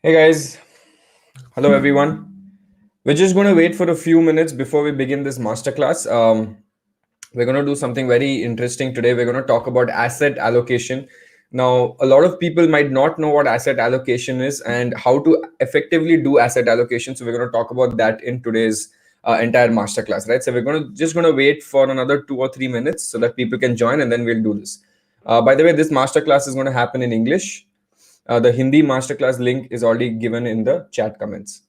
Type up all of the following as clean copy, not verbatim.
Hey guys, hello everyone. We're just going to wait for a few minutes before we begin this masterclass. We're going to do something very interesting today. We're going to talk about asset allocation. Now, a lot of people might not know what asset allocation is and how to effectively do asset allocation. So we're going to talk about that in today's entire masterclass, right? So we're going to wait for another 2 or 3 minutes so that people can join, and then we'll do this. By the way, this masterclass is going to happen in English. The Hindi masterclass link is already given in the chat comments.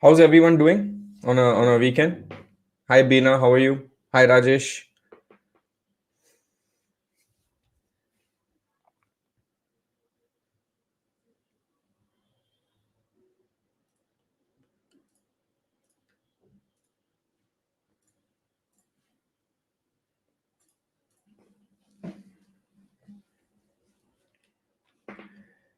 How's everyone doing on a weekend? Hi Beena, how are you? Hi Rajesh.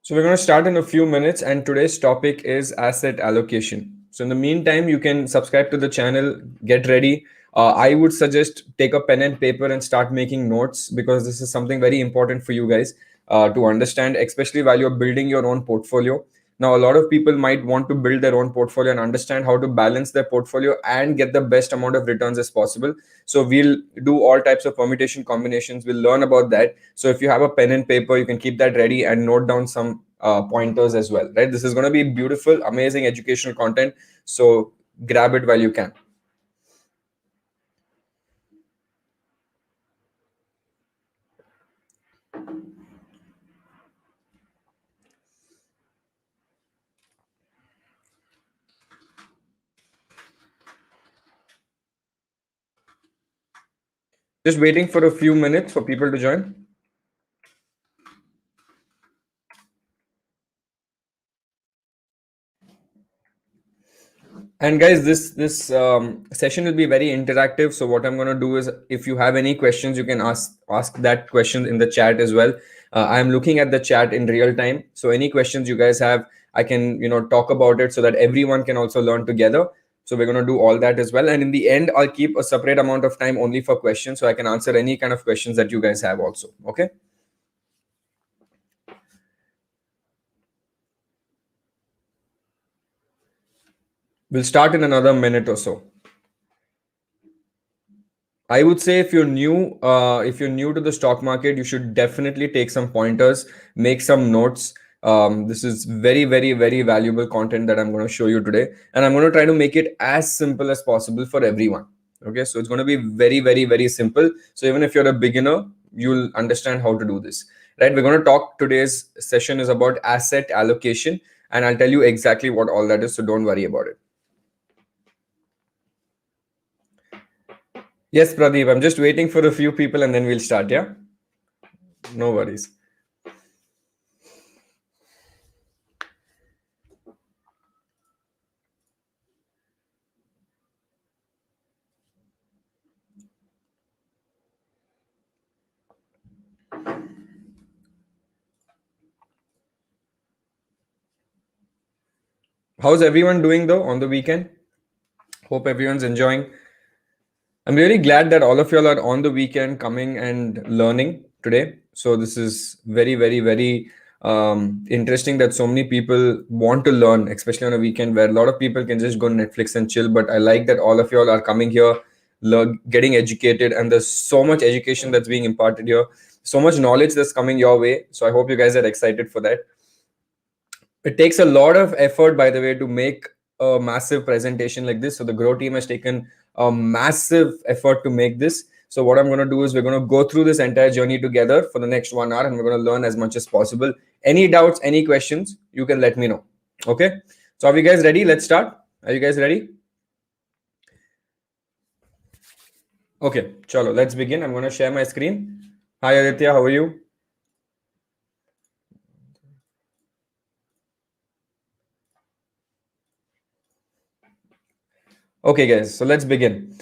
So we're going to start in a few minutes, and today's topic is asset allocation. So in the meantime, you can subscribe to the channel, get ready. I would suggest take a pen and paper and start making notes, because this is something very important for you guys to understand, especially while you're building your own portfolio. Now, a lot of people might want to build their own portfolio and understand how to balance their portfolio and get the best amount of returns as possible. So we'll do all types of permutation combinations. We'll learn about that. So if you have a pen and paper, you can keep that ready and note down some pointers as well, right? This is going to be beautiful, amazing educational content. So grab it while you can. Just waiting for a few minutes for people to join. And guys, this session will be very interactive. So what I'm going to do is, if you have any questions, you can ask that question in the chat as well. I'm looking at the chat in real time. So any questions you guys have, I can talk about it so that everyone can also learn together. So we're going to do all that as well. And in the end, I'll keep a separate amount of time only for questions, so I can answer any kind of questions that you guys have also. Okay. We'll start in another minute or so. I would say if you're new to the stock market, you should definitely take some pointers, make some notes. This is very, very, very valuable content that I'm going to show you today, and I'm going to try to make it as simple as possible for everyone. Okay, so it's going to be very, very, very simple. So even if you're a beginner, you'll understand how to do this. Right? We're going to talk. Today's session is about asset allocation, and I'll tell you exactly what all that is. So don't worry about it. Yes, Pradeep, I'm just waiting for a few people and then we'll start, yeah? No worries. How's everyone doing though on the weekend? Hope everyone's enjoying. I'm really glad that all of y'all are on the weekend coming and learning today. So this is very, very, very interesting that so many people want to learn, especially on a weekend where a lot of people can just go Netflix and chill. But I like that all of y'all are coming here, getting educated, and there's so much education that's being imparted here, so much knowledge that's coming your way. So I hope you guys are excited for that. It takes a lot of effort, by the way, to make a massive presentation like this. So the Groww team has taken a massive effort to make this. So what I'm going to do is we're going to go through this entire journey together for the next 1 hour, and we're going to learn as much as possible. Any doubts, any questions, you can let me know. Okay. So are you guys ready? Let's start. Are you guys ready? Okay. Chalo, let's begin. I'm going to share my screen. Hi, Aditya. How are you? Okay, guys. So let's begin.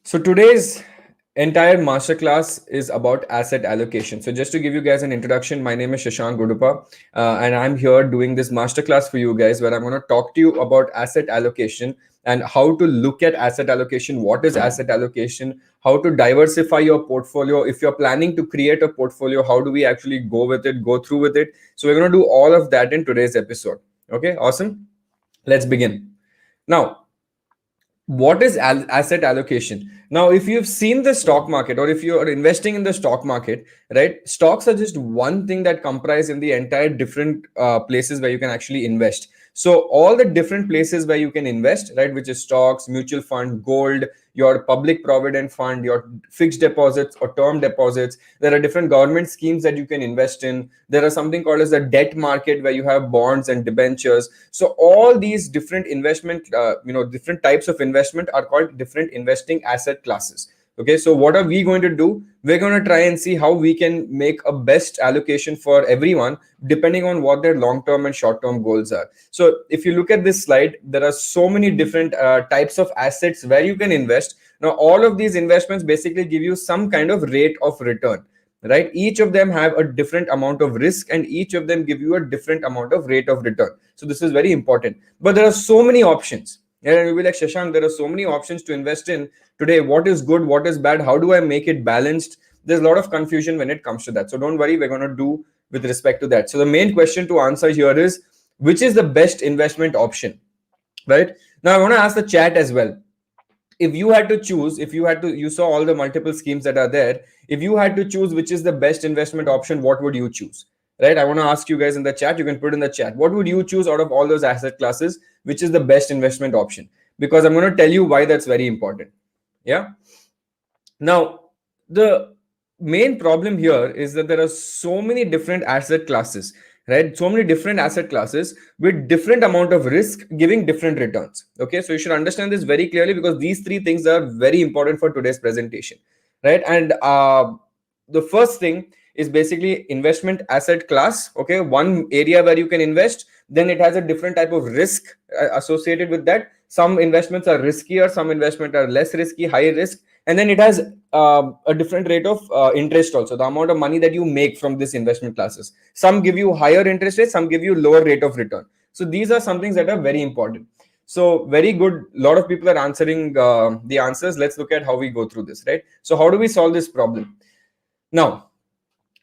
So today's entire masterclass is about asset allocation. So just to give you guys an introduction, my name is Shahshank Udupa, and I'm here doing this masterclass for you guys, where I'm going to talk to you about asset allocation and how to look at asset allocation, what is asset allocation, how to diversify your portfolio. If you're planning to create a portfolio, how do we actually go through with it? So we're going to do all of that in today's episode. Okay, awesome. Let's begin. Now, what is asset allocation? Now, if you've seen the stock market, or if you are investing in the stock market, right, stocks are just one thing that comprise in the entire different places where you can actually invest. So all the different places where you can invest, right, which is stocks, mutual fund, gold, your public provident fund, your fixed deposits or term deposits. There are different government schemes that you can invest in. There are something called as the debt market, where you have bonds and debentures. So all these different investment, different types of investment are called different investing asset classes. Okay, so what are we going to do? We're going to try and see how we can make a best allocation for everyone, depending on what their long-term and short-term goals are. So if you look at this slide, there are so many different types of assets where you can invest. Now, all of these investments basically give you some kind of rate of return, right? Each of them have a different amount of risk, and each of them give you a different amount of rate of return. So this is very important. But there are so many options. And you'll be like, Shashank, there are so many options to invest in today. What is good? What is bad? How do I make it balanced? There's a lot of confusion when it comes to that. So don't worry, we're going to do with respect to that. So the main question to answer here is, which is the best investment option, right? Now I want to ask the chat as well. If you had to choose, you saw all the multiple schemes that are there. If you had to choose which is the best investment option, what would you choose? Right? I want to ask you guys in the chat. You can put in the chat. What would you choose out of all those asset classes? Which is the best investment option? Because I'm going to tell you why that's very important. Yeah. Now, the main problem here is that there are so many different asset classes, right? So many different asset classes with different amount of risk giving different returns. Okay, so you should understand this very clearly, because these three things are very important for today's presentation, right? And the first thing is basically investment asset class. Okay, one area where you can invest, then it has a different type of risk associated with that. Some investments are riskier, some investments are less risky, high risk, and then it has a different rate of interest also, the amount of money that you make from this investment classes. Some give you higher interest rates, some give you lower rate of return. So these are some things that are very important. So very good. A lot of people are answering the answers. Let's look at how we go through this, right? So how do we solve this problem? Now,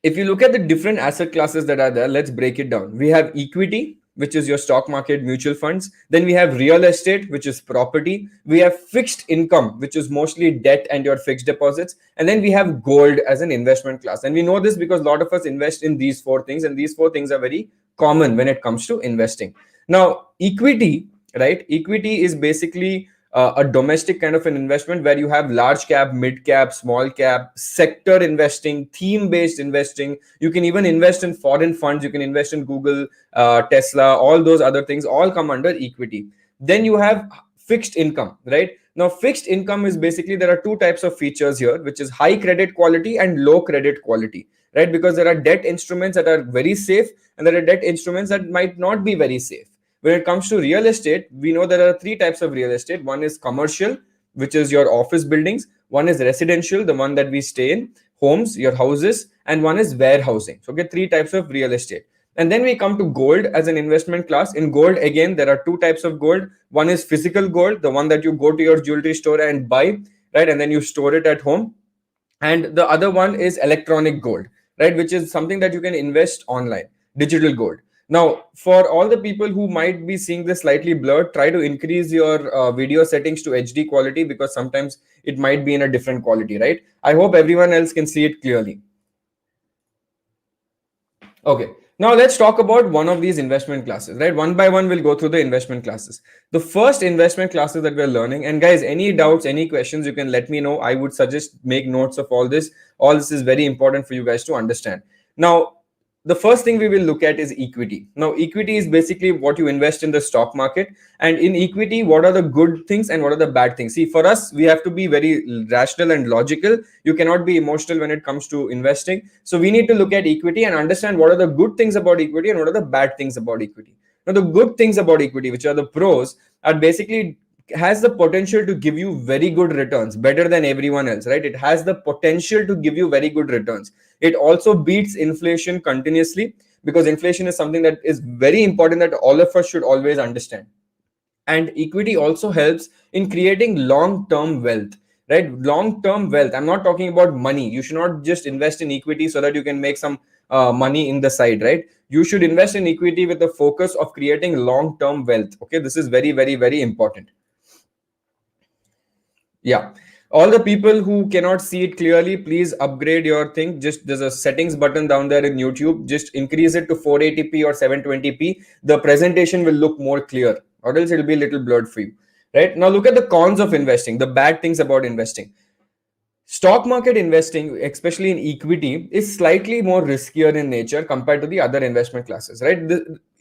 if you look at the different asset classes that are there, let's break it down. We have equity, which is your stock market, mutual funds. Then we have real estate, which is property. We have fixed income, which is mostly debt and your fixed deposits. And then we have gold as an investment class. And we know this because a lot of us invest in these four things, and these four things are very common when it comes to investing. Now, equity, right? Equity is basically a domestic kind of an investment where you have large cap, mid cap, small cap, sector investing, theme based investing. You can even invest in foreign funds. You can invest in Google, Tesla, all those other things all come under equity. Then you have fixed income, right? Now, fixed income is basically, there are two types of features here, which is high credit quality and low credit quality, right? Because there are debt instruments that are very safe, and there are debt instruments that might not be very safe. When it comes to real estate, we know there are three types of real estate. One is commercial, which is your office buildings. One is residential, the one that we stay in, homes, your houses, and one is warehousing. So get three types of real estate. And then we come to gold as an investment class. In gold, again, there are two types of gold. One is physical gold, the one that you go to your jewelry store and buy, right? And then you store it at home. And the other one is electronic gold, right? Which is something that you can invest online, digital gold. Now, for all the people who might be seeing this slightly blurred, try to increase your video settings to HD quality, because sometimes it might be in a different quality, right? I hope everyone else can see it clearly. Okay, now let's talk about one of these investment classes, right? One by one, we'll go through the investment classes. The first investment classes that we're learning, and guys, any doubts, any questions, you can let me know. I would suggest make notes of all this. All this is very important for you guys to understand. Now, the first thing we will look at is equity. Now, equity is basically what you invest in the stock market. And in equity, what are the good things and what are the bad things? See, for us, we have to be very rational and logical. You cannot be emotional when it comes to investing. So we need to look at equity and understand what are the good things about equity and what are the bad things about equity. Now, the good things about equity, which are the pros, are basically has the potential to give you very good returns, better than everyone else, right? It has the potential to give you very good returns. It also beats inflation continuously, because inflation is something that is very important that all of us should always understand. And equity also helps in creating long-term wealth, right? Long-term wealth. I'm not talking about money. You should not just invest in equity so that you can make some money in the side, right? You should invest in equity with the focus of creating long-term wealth. Okay, this is very, very, very important. Yeah. All the people who cannot see it clearly, please upgrade your thing. Just there's a settings button down there in YouTube. Just increase it to 480p or 720p. The presentation will look more clear, or else it'll be a little blurred for you. Right? Now look at the cons of investing, the bad things about investing. Stock market investing, especially in equity, is slightly more riskier in nature compared to the other investment classes, right?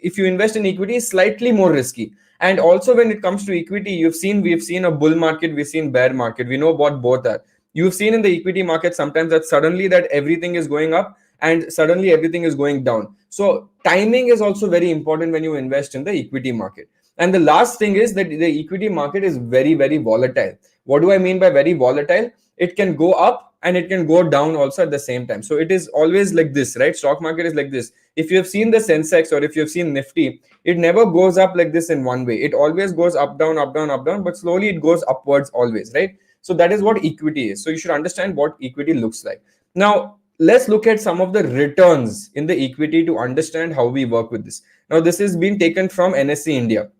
If you invest in equity, it's slightly more risky. And also when it comes to equity, we've seen a bull market, we've seen bear market. We know what both are. You've seen in the equity market sometimes that suddenly that everything is going up and suddenly everything is going down. So timing is also very important when you invest in the equity market. And the last thing is that the equity market is very, very volatile. What do I mean by very volatile? It can go up and it can go down also at the same time. So it is always like this, right? Stock market is like this. If you have seen the Sensex or if you have seen Nifty, it never goes up like this in one way. It always goes up, down, up, down, up, down, but slowly it goes upwards always, right? So that is what equity is. So you should understand what equity looks like. Now, let's look at some of the returns in the equity to understand how we work with this. Now, this has been taken from NSE India.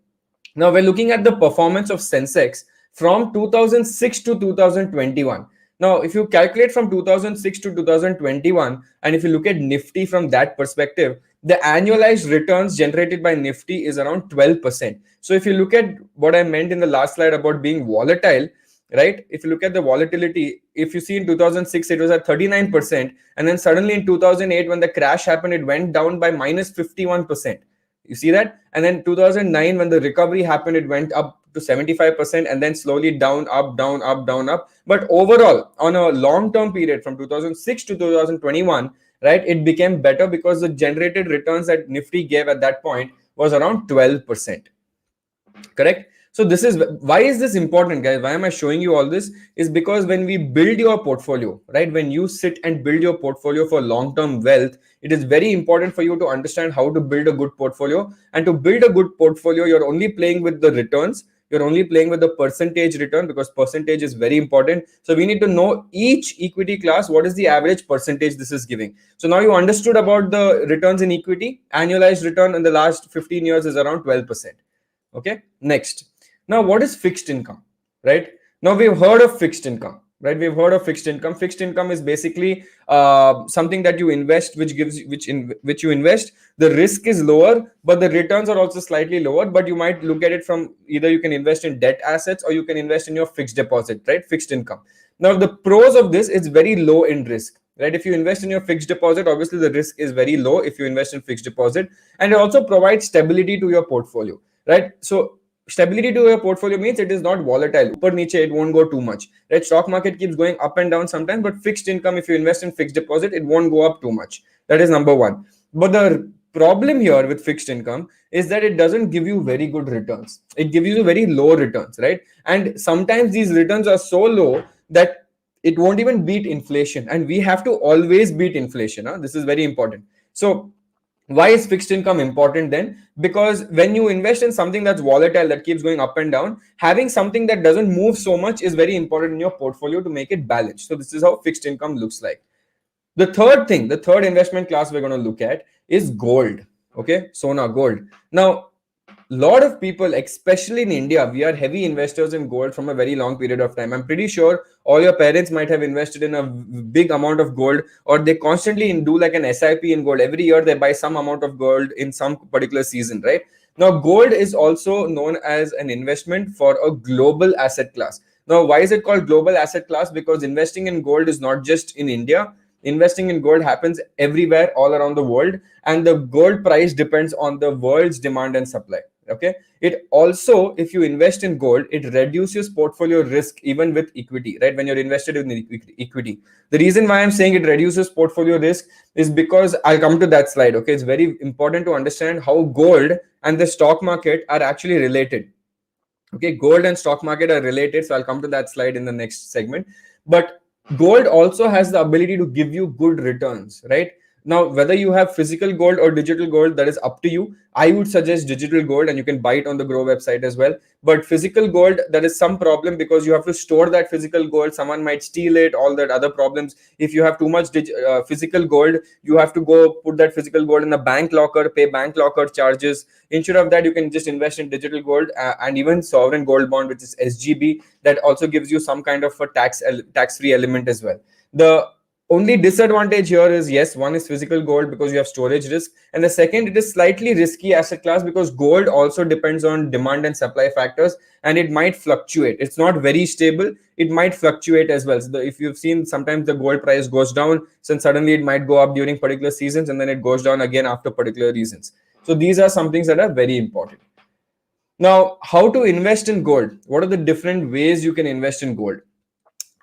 Now, we're looking at the performance of Sensex from 2006 to 2021. Now, if you calculate from 2006 to 2021, and if you look at Nifty from that perspective, the annualized returns generated by Nifty is around 12%. So if you look at what I meant in the last slide about being volatile, right? If you look at the volatility, if you see in 2006, it was at 39%. And then suddenly in 2008, when the crash happened, it went down by minus 51%. You see that? And then 2009, when the recovery happened, it went up to 75% and then slowly down, up, down, up, down, up. But overall, on a long-term period from 2006 to 2021, right, it became better because the generated returns that Nifty gave at that point was around 12%. Correct? So this is why is this important, guys? Why am I showing you all this? Is because when we build your portfolio, right? When you sit and build your portfolio for long-term wealth, it is very important for you to understand how to build a good portfolio. And to build a good portfolio, you're only playing with the returns. You're only playing with the percentage return because percentage is very important. So we need to know each equity class, what is the average percentage this is giving. So now you understood about the returns in equity. Annualized return in the last 15 years is around 12%. Okay, next. Now, what is fixed income, right? Now, we've heard of fixed income, right? We've heard of fixed income. Fixed income is basically something that you invest, which you invest. The risk is lower, but the returns are also slightly lower. But you might look at it from either you can invest in debt assets or you can invest in your fixed deposit, right? Fixed income. Now, the pros of this is very low in risk, right? If you invest in your fixed deposit, obviously the risk is very low if you invest in fixed deposit, and it also provides stability to your portfolio, right? So stability to your portfolio means it is not volatile. Upar niche, it won't go too much, right? Stock market keeps going up and down sometimes, but fixed income, if you invest in fixed deposit, it won't go up too much. That is number one. But the problem here with fixed income is that it doesn't give you very good returns. It gives you very low returns, right? And sometimes these returns are so low that it won't even beat inflation, and we have to always beat inflation. This is very important. So why is fixed income important then? Because when you invest in something that's volatile, that keeps going up and down, having something that doesn't move so much is very important in your portfolio to make it balanced. So this is how fixed income looks like. The third thing, the third investment class we're going to look at is gold. Okay, Sona, gold. Now, lot of people, especially in India, we are heavy investors in gold from a very long period of time. I'm pretty sure all your parents might have invested in a big amount of gold, or they constantly do like an SIP in gold. Every year they buy some amount of gold in some particular season, right? Now, gold is also known as an investment for a global asset class. Now, why is it called global asset class? Because investing in gold is not just in India. Investing in gold happens everywhere, all around the world, and the gold price depends on the world's demand and supply. Okay, it also, if you invest in gold, it reduces portfolio risk even with equity, right? When you're invested in equity, the reason why I'm saying it reduces portfolio risk is because I'll come to that slide. Okay, it's very important to understand how gold and the stock market are actually related. Okay, gold and stock market are related, so I'll come to that slide in the next segment. But gold also has the ability to give you good returns, right? Now, whether you have physical gold or digital gold, that is up to you. I would suggest digital gold, and you can buy it on the Groww website as well. But physical gold, there is some problem because you have to store that physical gold. Someone might steal it, all that other problems. If you have too much physical gold, you have to go put that physical gold in a bank locker, pay bank locker charges. Instead of that, you can just invest in digital gold and even sovereign gold bond, which is SGB, that also gives you some kind of a tax-free element as well. The only disadvantage here is, yes, one is physical gold because you have storage risk, and the second, it is slightly risky asset class because gold also depends on demand and supply factors, and it might fluctuate. It's not very stable. It might fluctuate as well. So if you've seen, sometimes the gold price goes down, then suddenly it might go up during particular seasons, and then it goes down again after particular reasons. So these are some things that are very important. Now, how to invest in gold? What are the different ways you can invest in gold?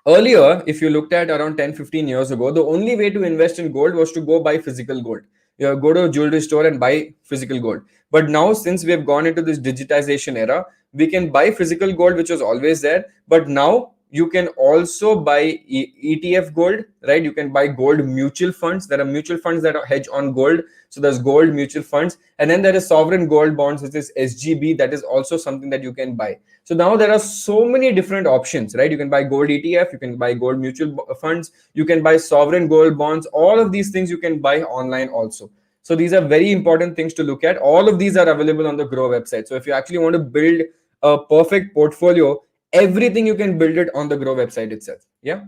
Earlier, if you looked at around 10-15 years ago, the only way to invest in gold was to go buy physical gold. You go to a jewelry store and buy physical gold. But now, since we have gone into this digitization era, we can buy physical gold, which was always there. But now you can also buy ETF gold, right? You can buy gold mutual funds. There are mutual funds that are hedge on gold. So there's gold mutual funds. And then there is sovereign gold bonds, which is SGB. That is also something that you can buy. So now there are so many different options, right? You can buy gold ETF, you can buy gold mutual funds, you can buy sovereign gold bonds. All of these things you can buy online also. So these are very important things to look at. All of these are available on the Groww website. So if you actually want to build a perfect portfolio, everything you can build it on the Groww website itself. Yeah.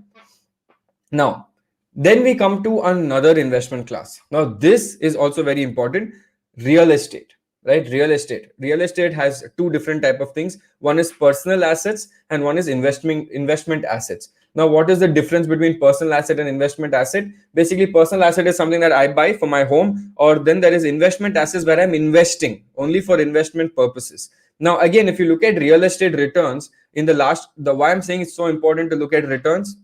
Now, then we come to another investment class. Now, this is also very important: real estate. Right? Real estate has two different type of things. One is personal assets and one is investment assets. Now, what is the difference between personal asset and investment asset? Basically, personal asset is something that I buy for my home, or then there is investment assets where I'm investing only for investment purposes. Now, again, if you look at real estate returns in why I'm saying it's so important to look at returns,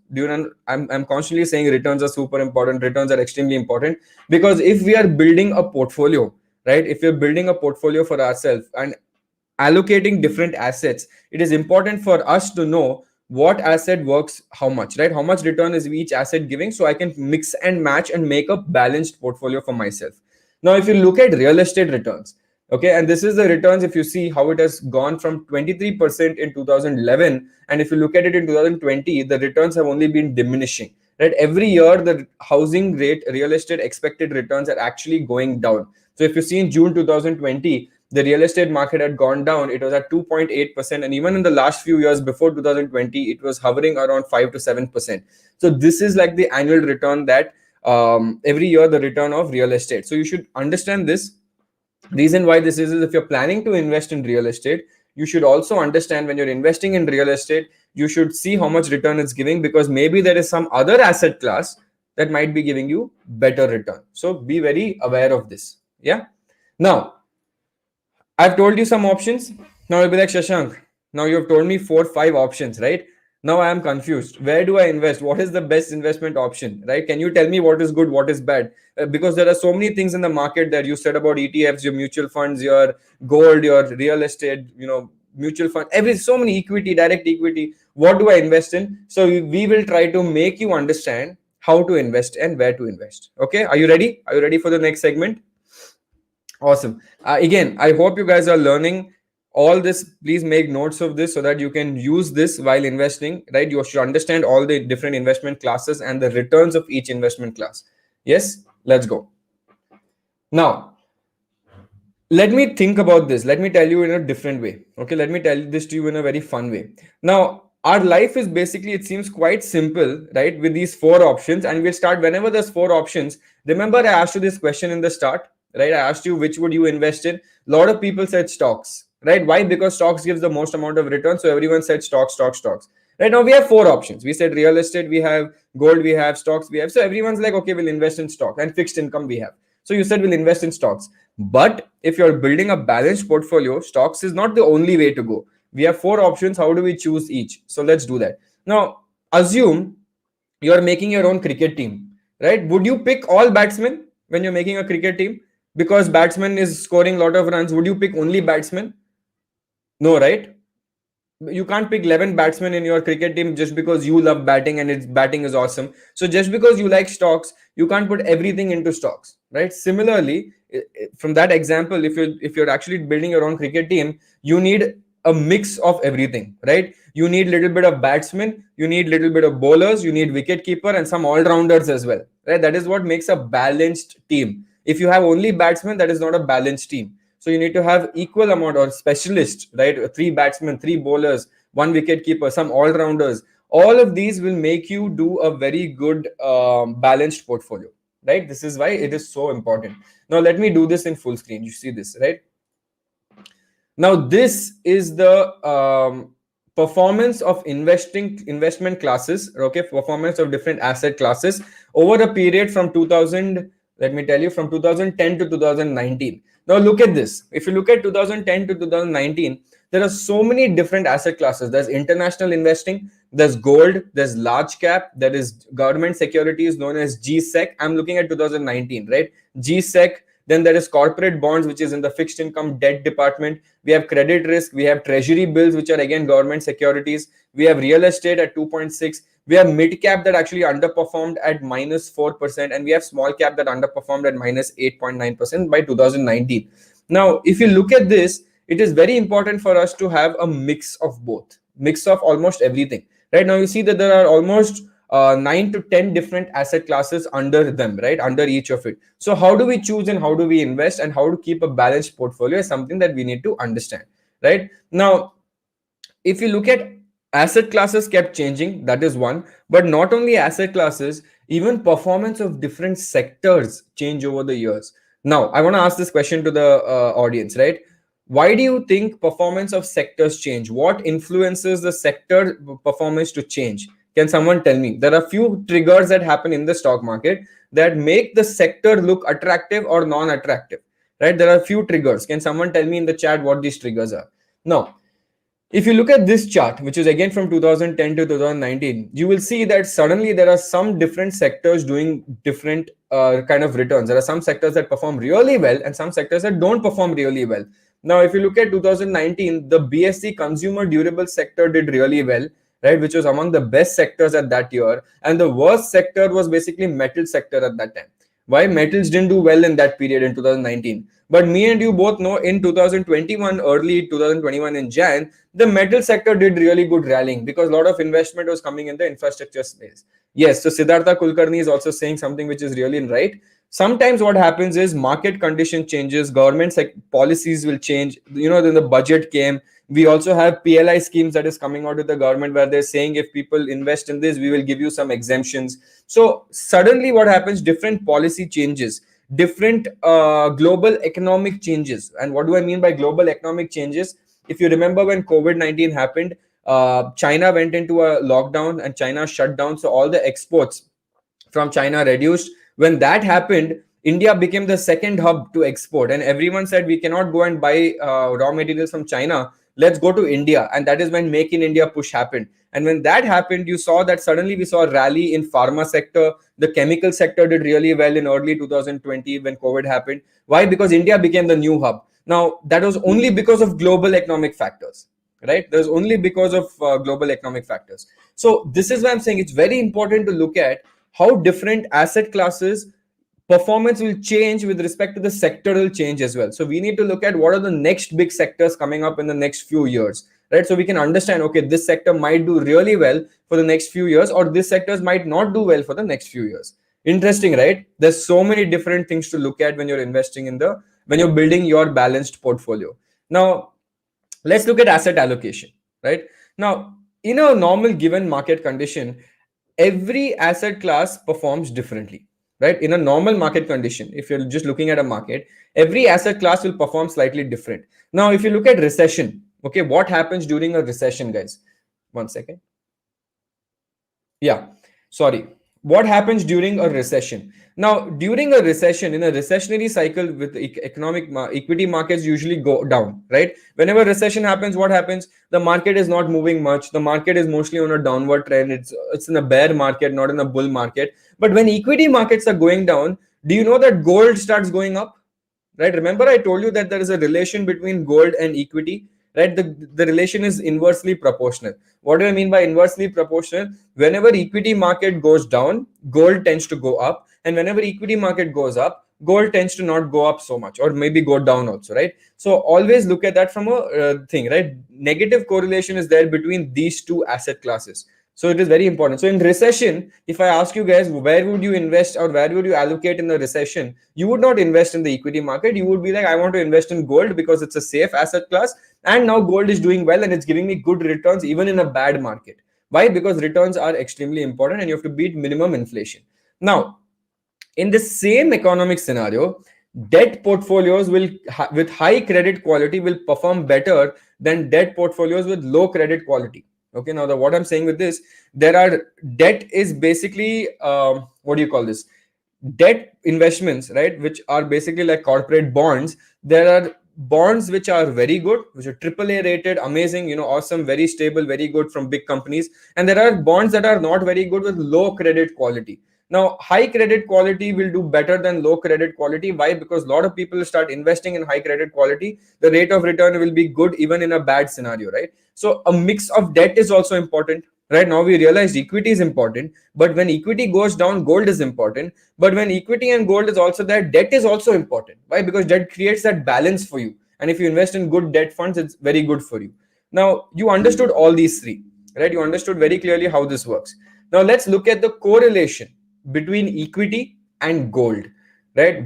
I'm constantly saying returns are super important. Returns are extremely important because if we are building a portfolio, right? If you're building a portfolio for ourselves and allocating different assets, it is important for us to know what asset works how much, right? How much return is each asset giving, so I can mix and match and make a balanced portfolio for myself. Now, if you look at real estate returns, okay, and this is the returns, if you see how it has gone from 23% in 2011, and if you look at it in 2020, the returns have only been diminishing, right? Every year, the housing rate, real estate expected returns are actually going down. So if you see in June 2020, the real estate market had gone down. It was at 2.8%. And even in the last few years before 2020, it was hovering around 5 to 7%. So this is like the annual return that every year, the return of real estate. So you should understand this. Reason why this is if you're planning to invest in real estate, you should also understand when you're investing in real estate, you should see how much return it's giving, because maybe there is some other asset class that might be giving you better return. So be very aware of this. Yeah. Now, I've told you some options. Now you'll be like, Shahshank, now you've told me 4-5 options, right? Now I am confused. Where do I invest? What is the best investment option, right? Can you tell me what is good, what is bad? Because there are so many things in the market that you said about ETFs, your mutual funds, your gold, your real estate, mutual fund, so many equity, direct equity. What do I invest in? So we will try to make you understand how to invest and where to invest. Okay, are you ready? Are you ready for the next segment? Awesome. Again, I hope you guys are learning all this. Please make notes of this so that you can use this while investing, right? You should understand all the different investment classes and the returns of each investment class. Yes, let's go. Now, let me think about this. Let me tell you in a different way. Okay, let me tell this to you in a very fun way. Now, our life is basically, it seems quite simple, right? With these 4 options, and we'll start whenever there's 4 options. Remember, I asked you this question in the start, right? I asked you which would you invest in. A lot of people said stocks, right? Why? Because stocks gives the most amount of return. So everyone said stocks. Right now we have 4 options. We said real estate, we have gold, we have stocks, we have. So everyone's like, okay, we'll invest in stock, and fixed income we have. So you said we'll invest in stocks. But if you're building a balanced portfolio, stocks is not the only way to go. We have 4 options. How do we choose each? So let's do that. Now, assume you're making your own cricket team, right? Would you pick all batsmen when you're making a cricket team? Because batsman is scoring a lot of runs. Would you pick only batsmen? No, right? You can't pick 11 batsmen in your cricket team just because you love batting and its batting is awesome. So just because you like stocks, you can't put everything into stocks, right? Similarly, from that example, if you're actually building your own cricket team, you need a mix of everything, right? You need little bit of batsmen, you need little bit of bowlers, you need wicket keeper and some all-rounders as well, right? That is what makes a balanced team. If you have only batsmen, that is not a balanced team. So you need to have equal amount or specialists, right? 3 batsmen, 3 bowlers, 1 wicket keeper, some all-rounders. All of these will make you do a very good balanced portfolio, right? This is why it is so important. Now let me do this in full screen. You see this, right? Now this is the performance of investment classes, okay? Performance of different asset classes over a period from 2000. Let me tell you, from 2010 to 2019. Now look at this. If you look at 2010 to 2019, there are so many different asset classes. There's international investing, there's gold, there's large cap, there is government securities known as GSEC. I'm looking at 2019, right? GSEC. Then there is corporate bonds, which is in the fixed income debt department. We have credit risk. We have treasury bills, which are again government securities. We have real estate at 2.6. We have mid cap that actually underperformed at -4%. And we have small cap that underperformed at -8.9% by 2019. Now, if you look at this, it is very important for us to have a mix of both, mix of almost everything. Right now, you see that there are almost 9 to 10 different asset classes under them, right? Under each of it. So how do we choose and how do we invest and how to keep a balanced portfolio is something that we need to understand, right? Now, if you look at asset classes kept changing, that is one. But not only asset classes, even performance of different sectors change over the years. Now, I want to ask this question to the audience, right? Why do you think performance of sectors change? What influences the sector performance to change? Can someone tell me? There are few triggers that happen in the stock market that make the sector look attractive or non-attractive, right? There are few triggers. Can someone tell me in the chat what these triggers are? Now, if you look at this chart, which is again from 2010 to 2019, you will see that suddenly there are some different sectors doing different kind of returns. There are some sectors that perform really well and some sectors that don't perform really well. Now, if you look at 2019, the BSE consumer durable sector did really well, right, which was among the best sectors at that year. And the worst sector was basically metal sector at that time. Why? Metals didn't do well in that period in 2019. But me and you both know in 2021, early 2021 in Jan, the metal sector did really good rallying because a lot of investment was coming in the infrastructure space. Yes, so Siddhartha Kulkarni is also saying something which is really right. Sometimes what happens is market condition changes, government policies will change. Then the budget came. We also have PLI schemes that is coming out with the government where they're saying if people invest in this, we will give you some exemptions. So suddenly what happens, different policy changes, different global economic changes. And what do I mean by global economic changes? If you remember when COVID-19 happened, China went into a lockdown and China shut down. So all the exports from China reduced. When that happened, India became the second hub to export. And everyone said we cannot go and buy raw materials from China. Let's go to India. And that is when Make in India push happened. And when that happened, you saw that suddenly we saw a rally in pharma sector. The chemical sector did really well in early 2020 when COVID happened. Why? Because India became the new hub. Now, that was only because of global economic factors, right? There's only because of global economic factors. So this is why I'm saying it's very important to look at how different asset classes performance will change with respect to the sectoral change as well. So we need to look at what are the next big sectors coming up in the next few years, right? So we can understand, okay, this sector might do really well for the next few years, or this sectors might not do well for the next few years. Interesting, right? There's so many different things to look at when you're investing when you're building your balanced portfolio. Now, let's look at asset allocation, right? Now, in a normal given market condition, every asset class performs differently, right? In a normal market condition, if you're just looking at a market, every asset class will perform slightly different. Now, if you look at recession, okay, what happens during a recession, guys? 1 second. Yeah, sorry. What happens during a recession? Now, during a recession, in a recessionary cycle with equity markets usually go down, right? Whenever recession happens, what happens? The market is not moving much. The market is mostly on a downward trend. It's in a bear market, not in a bull market. But when equity markets are going down, do you know that gold starts going up? Right? Remember, I told you that there is a relation between gold and equity. right? The relation is inversely proportional. What do I mean by inversely proportional? Whenever equity market goes down, gold tends to go up, and whenever equity market goes up, gold tends to not go up so much, or maybe go down also, right? So always look at that from a thing, right? Negative correlation is there between these two asset classes. So it is very important. So in recession, if I ask you guys, where would you invest or where would you allocate in the recession, you would not invest in the equity market. You would be like, I want to invest in gold because it's a safe asset class, and now gold is doing well and it's giving me good returns even in a bad market. Why? Because returns are extremely important and you have to beat minimum inflation. Now, in the same economic scenario, debt portfolios with high credit quality will perform better than debt portfolios with low credit quality. Okay, now what I'm saying with this, debt is basically what do you call this? Debt investments, right? Which are basically like corporate bonds. There are bonds which are very good, which are AAA rated, amazing, awesome, very stable, very good from big companies. And there are bonds that are not very good with low credit quality. Now, high credit quality will do better than low credit quality. Why? Because a lot of people start investing in high credit quality. The rate of return will be good even in a bad scenario, right? So a mix of debt is also important. Right now, we realized equity is important, but when equity goes down, gold is important. But when equity and gold is also there, debt is also important. Why? Because debt creates that balance for you. And if you invest in good debt funds, it's very good for you. Now, you understood all these three, right? You understood very clearly how this works. Now, let's look at the correlation between equity and gold, right?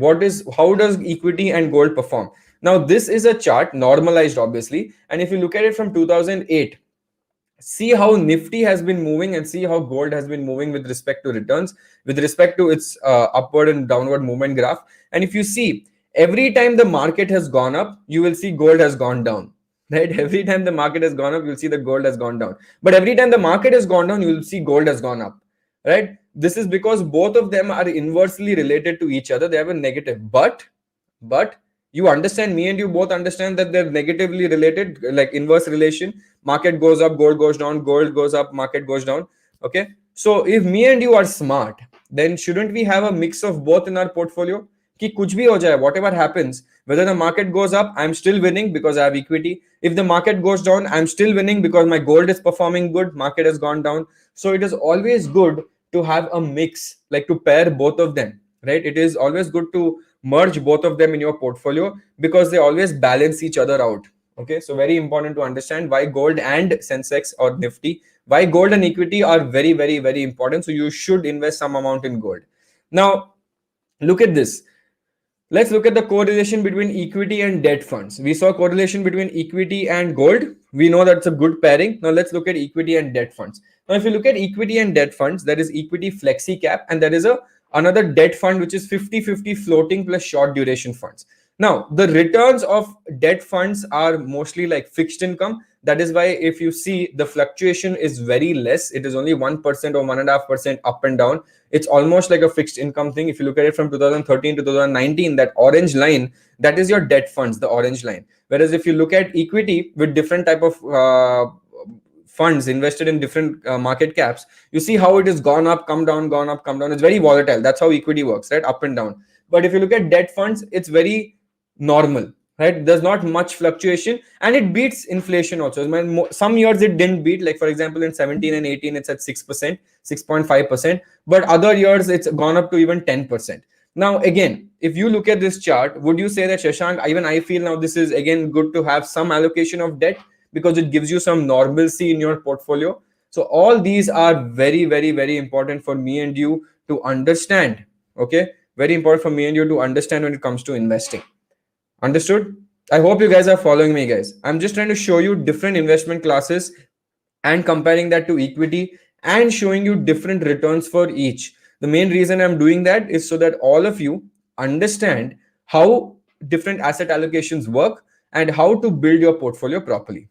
How does equity and gold perform? Now, this is a chart normalized, obviously. And if you look at it from 2008, see how Nifty has been moving and see how gold has been moving with respect to returns, with respect to its upward and downward movement graph. And if you see, every time the market has gone up, you will see gold has gone down, right? Every time the market has gone up, you'll see the gold has gone down. But every time the market has gone down, you will see gold has gone up, right? This is because both of them are inversely related to each other. They have a negative, but you understand, me and you both understand that they're negatively related, like inverse relation. Market goes up, gold goes down, gold goes up, market goes down. Okay, so if me and you are smart, then shouldn't we have a mix of both in our portfolio? Ki kuch bhi ho jaye, whatever happens, whether the market goes up, I'm still winning because I have equity. If the market goes down, I'm still winning because my gold is performing good, market has gone down. So it is always good to have a mix, like to pair both of them, right? It is always good to merge both of them in your portfolio because they always balance each other out. Okay, so very important to understand why gold and Sensex or Nifty, why gold and equity are very, very, very important. So you should invest some amount in gold. Now, look at this. Let's look at the correlation between equity and debt funds. We saw correlation between equity and gold. We know that's a good pairing. Now let's look at equity and debt funds. Now, if you look at equity and debt funds, there is equity flexi cap, and there is another debt fund which is 50-50 floating plus short duration funds. Now, the returns of debt funds are mostly like fixed income. That is why if you see, the fluctuation is very less. It is only 1% or 1.5% up and down. It's almost like a fixed income thing. If you look at it from 2013 to 2019, that orange line, that is your debt funds, the orange line. Whereas if you look at equity with different type of funds invested in different market caps, you see how it has gone up, come down, gone up, come down. It's very volatile. That's how equity works, right? Up and down. But if you look at debt funds, it's very normal, right? There's not much fluctuation, and it beats inflation also. Some years it didn't beat, like for example in 17 and 18 it's at 6%, 6.5%, but other years it's gone up to even 10%. Now again, if you look at this chart, would you say that, Shashank, even I feel now this is again good to have some allocation of debt because it gives you some normalcy in your portfolio? So all these are very, very, very important for me and you to understand. Okay, very important for me and you to understand when it comes to investing. Understood? I hope you guys are following me, guys. I'm just trying to show you different investment classes and comparing that to equity and showing you different returns for each. The main reason I'm doing that is so that all of you understand how different asset allocations work and how to build your portfolio properly.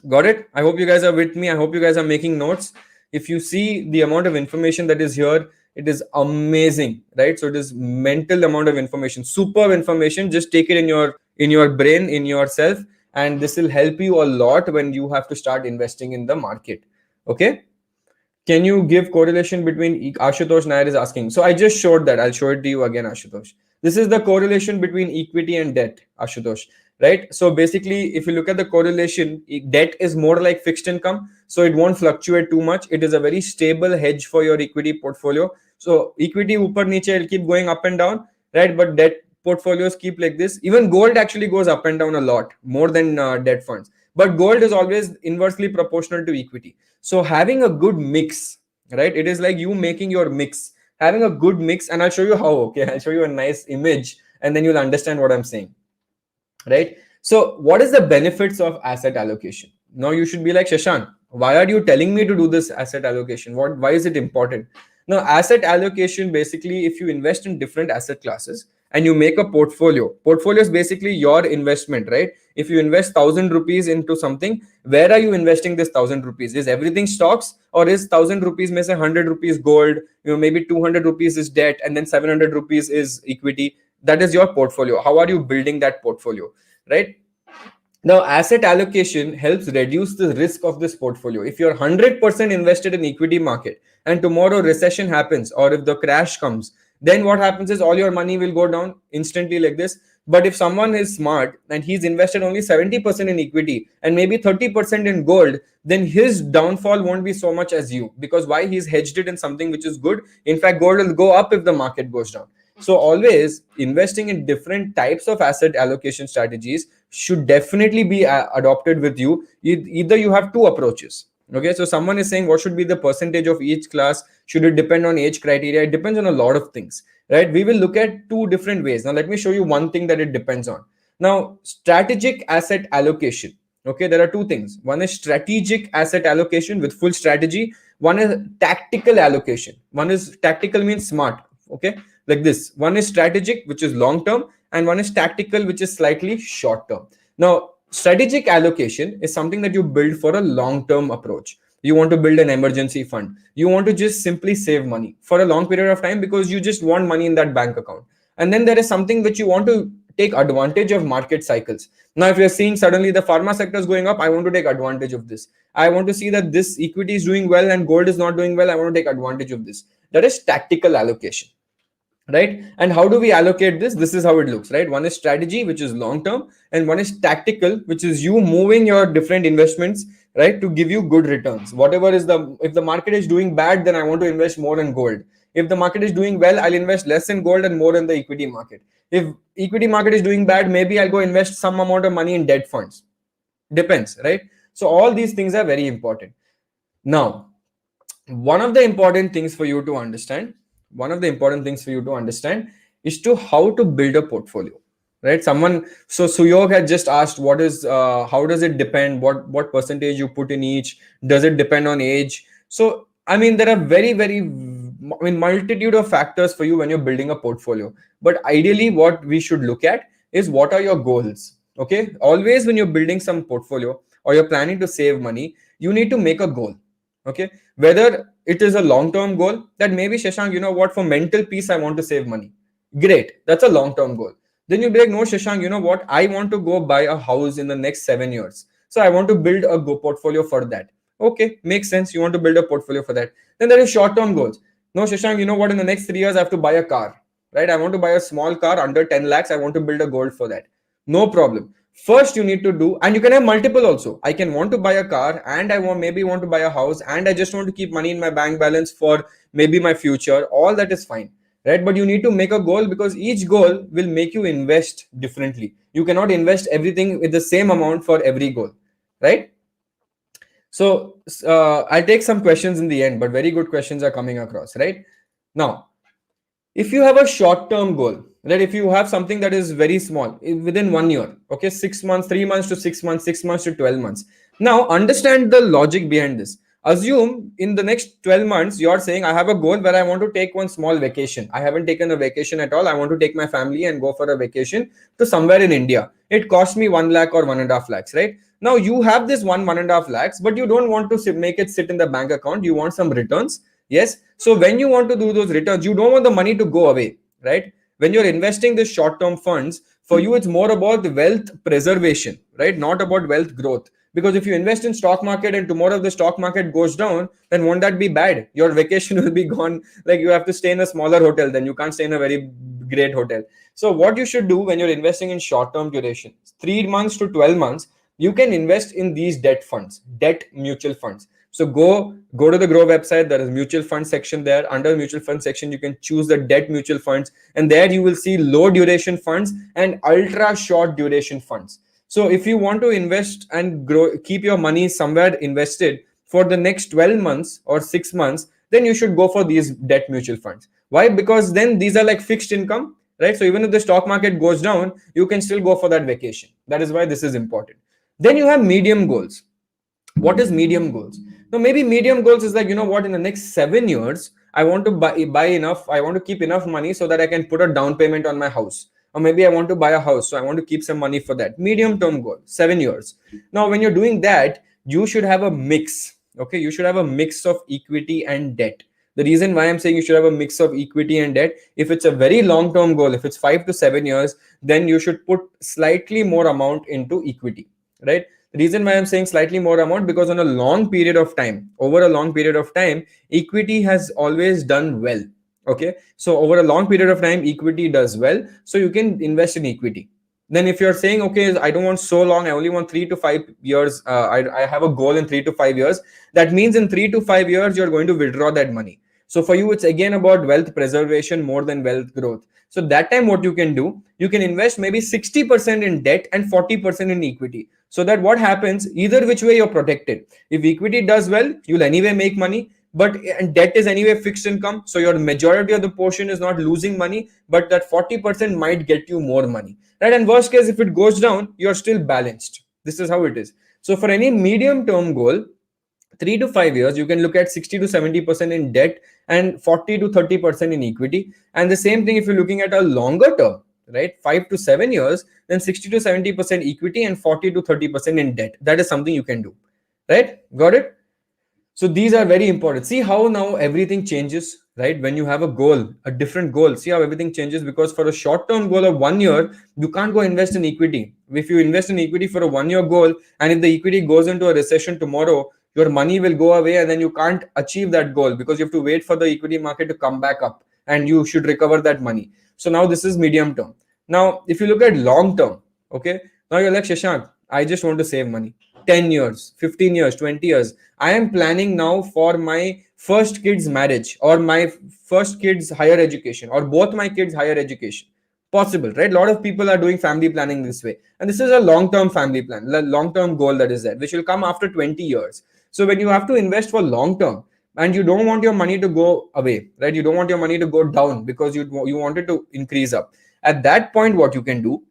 Got it? I hope you guys are with me. I hope you guys are making notes. If you see the amount of information that is here, it is amazing, right? So it is mental amount of information, superb information. Just take it in your brain, in yourself, and this will help you a lot when you have to start investing in the market. Okay, can you give correlation between, Ashutosh Nair is asking. So I just showed that. I'll show it to you again, Ashutosh. This is the correlation between equity and debt, Ashutosh. right? So basically, if you look at the correlation, debt is more like fixed income, so it won't fluctuate too much. It is a very stable hedge for your equity portfolio. So equity upar niche will keep going up and down, right? But debt portfolios keep like this. Even gold actually goes up and down a lot more than debt funds, but gold is always inversely proportional to equity. So having a good mix, right? It is like you making your mix, having a good mix, and I'll show you how. Okay, I'll show you a nice image, and then you'll understand what I'm saying, right? So what is the benefits of asset allocation? Now you should be like, Shashank, why are you telling me to do this asset allocation? Why is it important? Now, asset allocation, basically, if you invest in different asset classes and you make a portfolio is basically your investment, right? If you invest 1,000 rupees into something, where are you investing this 1,000 rupees? Is everything stocks, or is 1,000 rupees may say 100 rupees gold, maybe 200 rupees is debt, and then 700 rupees is equity? That is your portfolio. How are you building that portfolio, right? Now, asset allocation helps reduce the risk of this portfolio. If you're 100% invested in equity market and tomorrow recession happens, or if the crash comes, then what happens is all your money will go down instantly like this. But if someone is smart and he's invested only 70% in equity and maybe 30% in gold, then his downfall won't be so much as you, because why? He's hedged it in something which is good. In fact, gold will go up if the market goes down. So always investing in different types of asset allocation strategies should definitely be adopted with you. Either you have two approaches. Okay, so someone is saying what should be the percentage of each class? Should it depend on age criteria? It depends on a lot of things, right? We will look at two different ways. Now let me show you one thing that it depends on. Now, strategic asset allocation. Okay, there are two things. One is strategic asset allocation with full strategy. One is tactical allocation. One is tactical means smart. Okay, like this. One is strategic, which is long term, and one is tactical, which is slightly short term. Now, strategic allocation is something that you build for a long term approach. You want to build an emergency fund. You want to just simply save money for a long period of time because you just want money in that bank account. And then there is something which you want to take advantage of market cycles. Now, if you're seeing suddenly the pharma sector is going up, I want to take advantage of this. I want to see that this equity is doing well and gold is not doing well. I want to take advantage of this. That is tactical allocation, right? And how do we allocate this? This is how it looks, right? One is strategy, which is long term, and one is tactical, which is you moving your different investments, right, to give you good returns. Whatever is if the market is doing bad, then I want to invest more in gold. If the market is doing well, I'll invest less in gold and more in the equity market. If equity market is doing bad, maybe I'll go invest some amount of money in debt funds. Depends, right? So all these things are very important. Now, one of the important things for you to understand is to how to build a portfolio, right? So Suyog had just asked, what is how does it depend, what percentage you put in each? Does it depend on age? So I mean, there are very multitude of factors for you when you're building a portfolio, but ideally what we should look at is what are your goals. Okay, always when you're building some portfolio or you're planning to save money, you need to make a goal. Okay, whether it is a long-term goal that maybe, Shashank, you know what, for mental peace I want to save money. Great, that's a long-term goal. Then you'll be like, no, Shashank, you know what, I want to go buy a house in the next 7 years, so I want to build a portfolio for that. Okay, makes sense. You want to build a portfolio for that. Then there is short-term goals. No, Shashank, you know what, in the next 3 years I have to buy a car, right? I want to buy a small car under 10 lakhs. I want to build a goal for that. No problem. First you need to do, and you can have multiple also. I can want to buy a car, and I maybe want to buy a house, and I just want to keep money in my bank balance for maybe my future. All that is fine, right? But you need to make a goal, because each goal will make you invest differently. You cannot invest everything with the same amount for every goal, right? So I'll take some questions in the end, but very good questions are coming across, right? Now, if you have a short-term goal, right? If you have something that is very small, within 1 year, okay, 6 months, 3 months to 6 months, 6 months to 12 months. Now, understand the logic behind this. Assume in the next 12 months, you're saying, I have a goal where I want to take one small vacation. I haven't taken a vacation at all. I want to take my family and go for a vacation to somewhere in India. It cost me 1 lakh or 1.5 lakhs, right? Now you have this 1.5 lakhs, but you don't want to make it sit in the bank account. You want some returns. Yes. So when you want to do those returns, you don't want the money to go away, right? When you're investing the short-term funds, for you, it's more about wealth preservation, right? Not about wealth growth. Because if you invest in stock market and tomorrow the stock market goes down, then won't that be bad? Your vacation will be gone. Like, you have to stay in a smaller hotel. Then you can't stay in a very great hotel. So what you should do when you're investing in short-term duration, 3 months to 12 months, you can invest in these debt funds, debt mutual funds. So go to the Groww website. There is mutual fund section there. Under mutual fund section, you can choose the debt mutual funds, and there you will see low duration funds and ultra short duration funds. So if you want to invest and grow, keep your money somewhere invested for the next 12 months or 6 months, then you should go for these debt mutual funds. Why? Because then these are like fixed income, right? So even if the stock market goes down, you can still go for that vacation. That is why this is important. Then you have medium goals. What is medium goals? Now maybe medium goals is like, you know what, in the next 7 years I want to buy enough, I want to keep enough money so that I can put a down payment on my house. Or maybe I want to buy a house, so I want to keep some money for that. Medium term goal, 7 years. Now when you're doing that, you should have a mix. Okay, you should have a mix of equity and debt. The reason why I'm saying you should have a mix of equity and debt, if it's a very long term goal, if it's 5 to 7 years, then you should put slightly more amount into equity, right? The reason why I'm saying slightly more amount, because on a long period of time, over a long period of time, equity has always done well. Okay, so over a long period of time, equity does well, so you can invest in equity. Then if you're saying, okay, I don't want so long, I only want 3 to 5 years, I have a goal in 3 to 5 years, that means in 3 to 5 years you're going to withdraw that money. So for you, it's again about wealth preservation more than wealth growth. So that time what you can do, you can invest maybe 60% in debt and 40% in equity. So that what happens, either which way you're protected. If equity does well, you'll anyway make money, but and debt is anyway fixed income. So your majority of the portion is not losing money, but that 40% might get you more money, right? And worst case, if it goes down, you're still balanced. This is how it is. So for any medium term goal, 3 to 5 years, you can look at 60 to 70% in debt and 40 to 30% in equity. And the same thing if you're looking at a longer term, right? 5 to 7 years, then 60 to 70% equity and 40 to 30% in debt. That is something you can do, right? Got it? So these are very important. See how now everything changes, right? When you have a goal, a different goal, see how everything changes, because for a short-term goal of 1 year, you can't go invest in equity. If you invest in equity for a 1 year goal, and if the equity goes into a recession tomorrow, your money will go away and then you can't achieve that goal because you have to wait for the equity market to come back up and you should recover that money. So now this is medium term. Now, if you look at long term, okay, now you're like, Shashank, I just want to save money. 10 years, 15 years, 20 years. I am planning now for my first kid's marriage or my first kid's higher education or both my kids' higher education. Possible, right? A lot of people are doing family planning this way. And this is a long-term family plan, long-term goal that is there, which will come after 20 years. So when you have to invest for long-term and you don't want your money to go away, right? You don't want your money to go down because you want it to increase up. At that point, what you can do,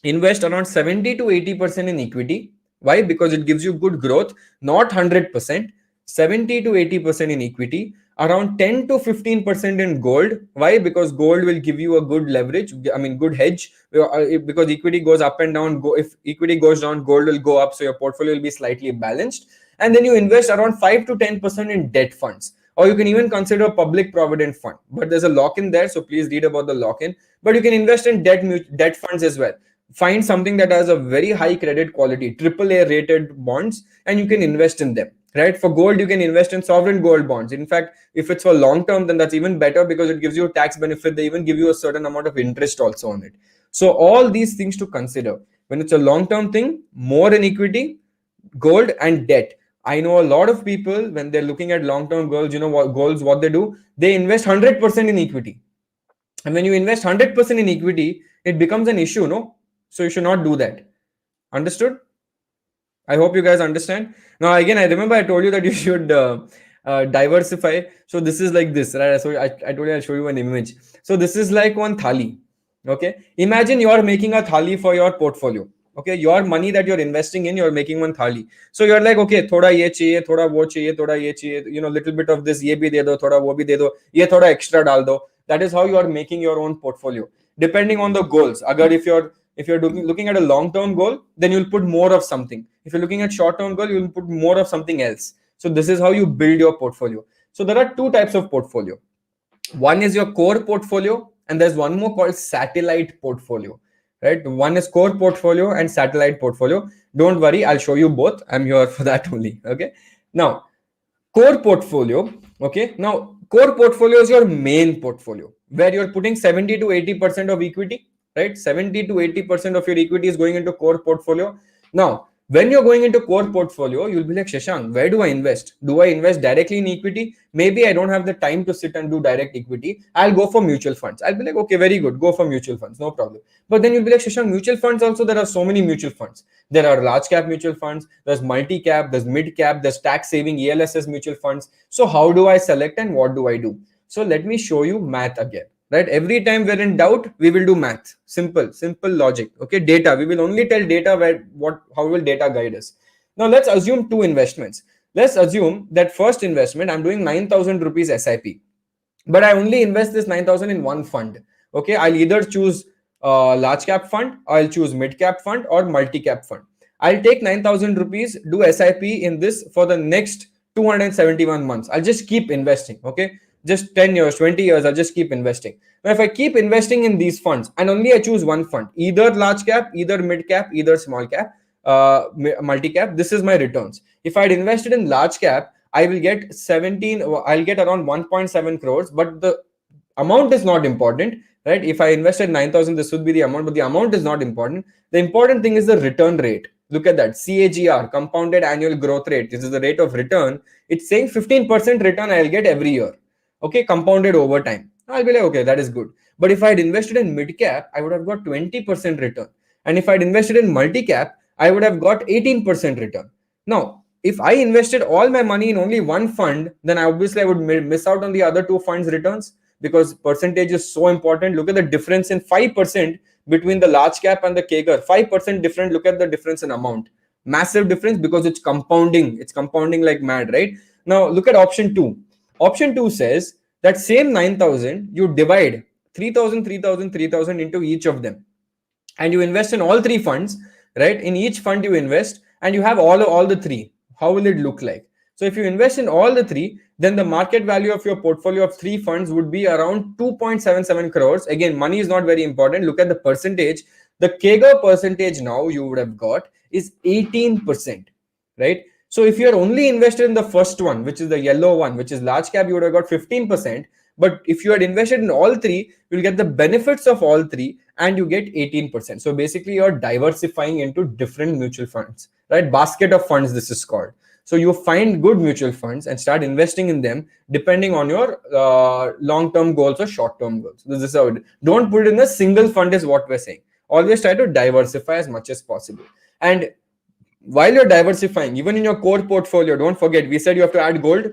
invest around 70 to 80% in equity. Why? Because it gives you good growth, not 100%, 70 to 80% in equity, around 10 to 15% in gold. Why? Because gold will give you a good leverage, good hedge, because equity goes up and down. If equity goes down, gold will go up, so your portfolio will be slightly balanced. And then you invest around 5 to 10% in debt funds, or you can even consider a public provident fund, but there's a lock-in there, so please read about the lock-in. But you can invest in debt funds as well. Find something that has a very high credit quality, AAA rated bonds, and you can invest in them, right? For gold, you can invest in sovereign gold bonds. In fact, if it's for long term, then that's even better because it gives you a tax benefit. They even give you a certain amount of interest also on it. So all these things to consider. When it's a long term thing, more in equity, gold and debt. I know a lot of people, when they're looking at long term goals, what they do, they invest 100% in equity. And when you invest 100% in equity, it becomes an issue, no? So you should not do that. Understood? I hope you guys understand. Now, again, I remember I told you that you should diversify. So this is like this, right? So I told you I'll show you an image. So this is like one thali. Okay. Imagine you're making a thali for your portfolio. Okay. Your money that you're investing in, you're making one thali. So you're like, okay, thoda ye chahiye, thoda wo chahiye, thoda ye chahiye, little bit of this, ye bhi de do, thoda wo bhi de do, ye thoda extra dal do. That is how you are making your own portfolio. Depending on the goals. Agar if you're looking at a long-term goal, then you'll put more of something. If you're looking at short-term goal, you'll put more of something else. So this is how you build your portfolio. So there are two types of portfolio. One is your core portfolio, and there's one more called satellite portfolio, right? One is core portfolio and satellite portfolio. Don't worry, I'll show you both. I'm here for that only. Okay. Now, core portfolio. Okay. Now, core portfolio is your main portfolio where you're putting 70 to 80% of equity, right? 70 to 80% of your equity is going into core portfolio. Now, when you're going into core portfolio, you'll be like, Shashank, where do I invest? Do I invest directly in equity? Maybe I don't have the time to sit and do direct equity. I'll go for mutual funds. I'll be like, okay, very good. Go for mutual funds. No problem. But then you'll be like, Shashank, mutual funds also, there are so many mutual funds. There are large cap mutual funds. There's multi cap. There's mid cap. There's tax saving ELSS mutual funds. So how do I select and what do I do? So let me show you math again. Right? Every time we're in doubt, we will do math. Simple logic. Okay, data. We will only tell data how will data guide us. Now let's assume two investments. Let's assume that first investment, I'm doing 9,000 rupees SIP, but I only invest this 9,000 in one fund. Okay, I'll either choose large cap fund, I'll choose mid cap fund or multi cap fund. I'll take 9,000 rupees, do SIP in this for the next 271 months. I'll just keep investing. Okay, just 10 years, 20 years, I'll just keep investing. Now, if I keep investing in these funds and only I choose one fund, either large cap, either mid cap, either small cap, multi cap, this is my returns. If I'd invested in large cap, I will get I'll get around 1.7 crores, but the amount is not important, right? If I invested 9,000, this would be the amount, but the amount is not important. The important thing is the return rate. Look at that, CAGR, compounded annual growth rate. This is the rate of return. It's saying 15% return I'll get every year. Okay, compounded over time. I'll be like, okay, that is good. But if I had invested in mid cap, I would have got 20% return. And if I'd invested in multi cap, I would have got 18% return. Now, if I invested all my money in only one fund, then obviously I would miss out on the other two funds returns, because percentage is so important. Look at the difference in 5% between the large cap and the CAGR. 5% different. Look at the difference in amount. Massive difference, because it's compounding. It's compounding like mad, right? Now look at option 2. Option 2 says that same 9,000, you divide 3,000, 3,000, 3,000 into each of them, and you invest in all three funds, right? In each fund you invest, and you have all the three. How will it look like? So if you invest in all the three, then the market value of your portfolio of three funds would be around 2.77 crores. Again, money is not very important. Look at the percentage. The CAGR percentage now you would have got is 18%, right? So if you're only invested in the first one, which is the yellow one, which is large cap, you would have got 15%. But if you had invested in all three, you'll get the benefits of all three and you get 18%. So basically you're diversifying into different mutual funds, right? Basket of funds, this is called. So you find good mutual funds and start investing in them depending on your long-term goals or short-term goals. This is how don't put it in a single fund is what we're saying. Always try to diversify as much as possible. And while you're diversifying, even in your core portfolio, don't forget, we said you have to add gold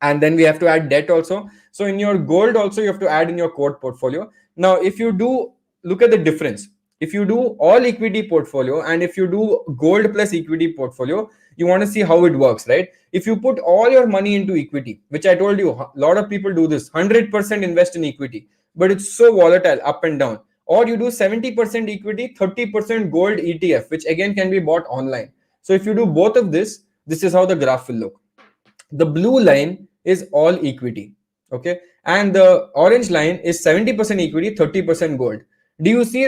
and then we have to add debt also. So in your gold also, you have to add in your core portfolio. Now, if you do, look at the difference. If you do all equity portfolio and if you do gold plus equity portfolio, you want to see how it works, right? If you put all your money into equity, which I told you, a lot of people do this, 100% invest in equity, but it's so volatile up and down. Or you do 70% equity, 30% gold ETF, which again can be bought online. So if you do both of this, this is how the graph will look. The blue line is all equity, okay? And the orange line is 70% equity, 30% gold. Do you see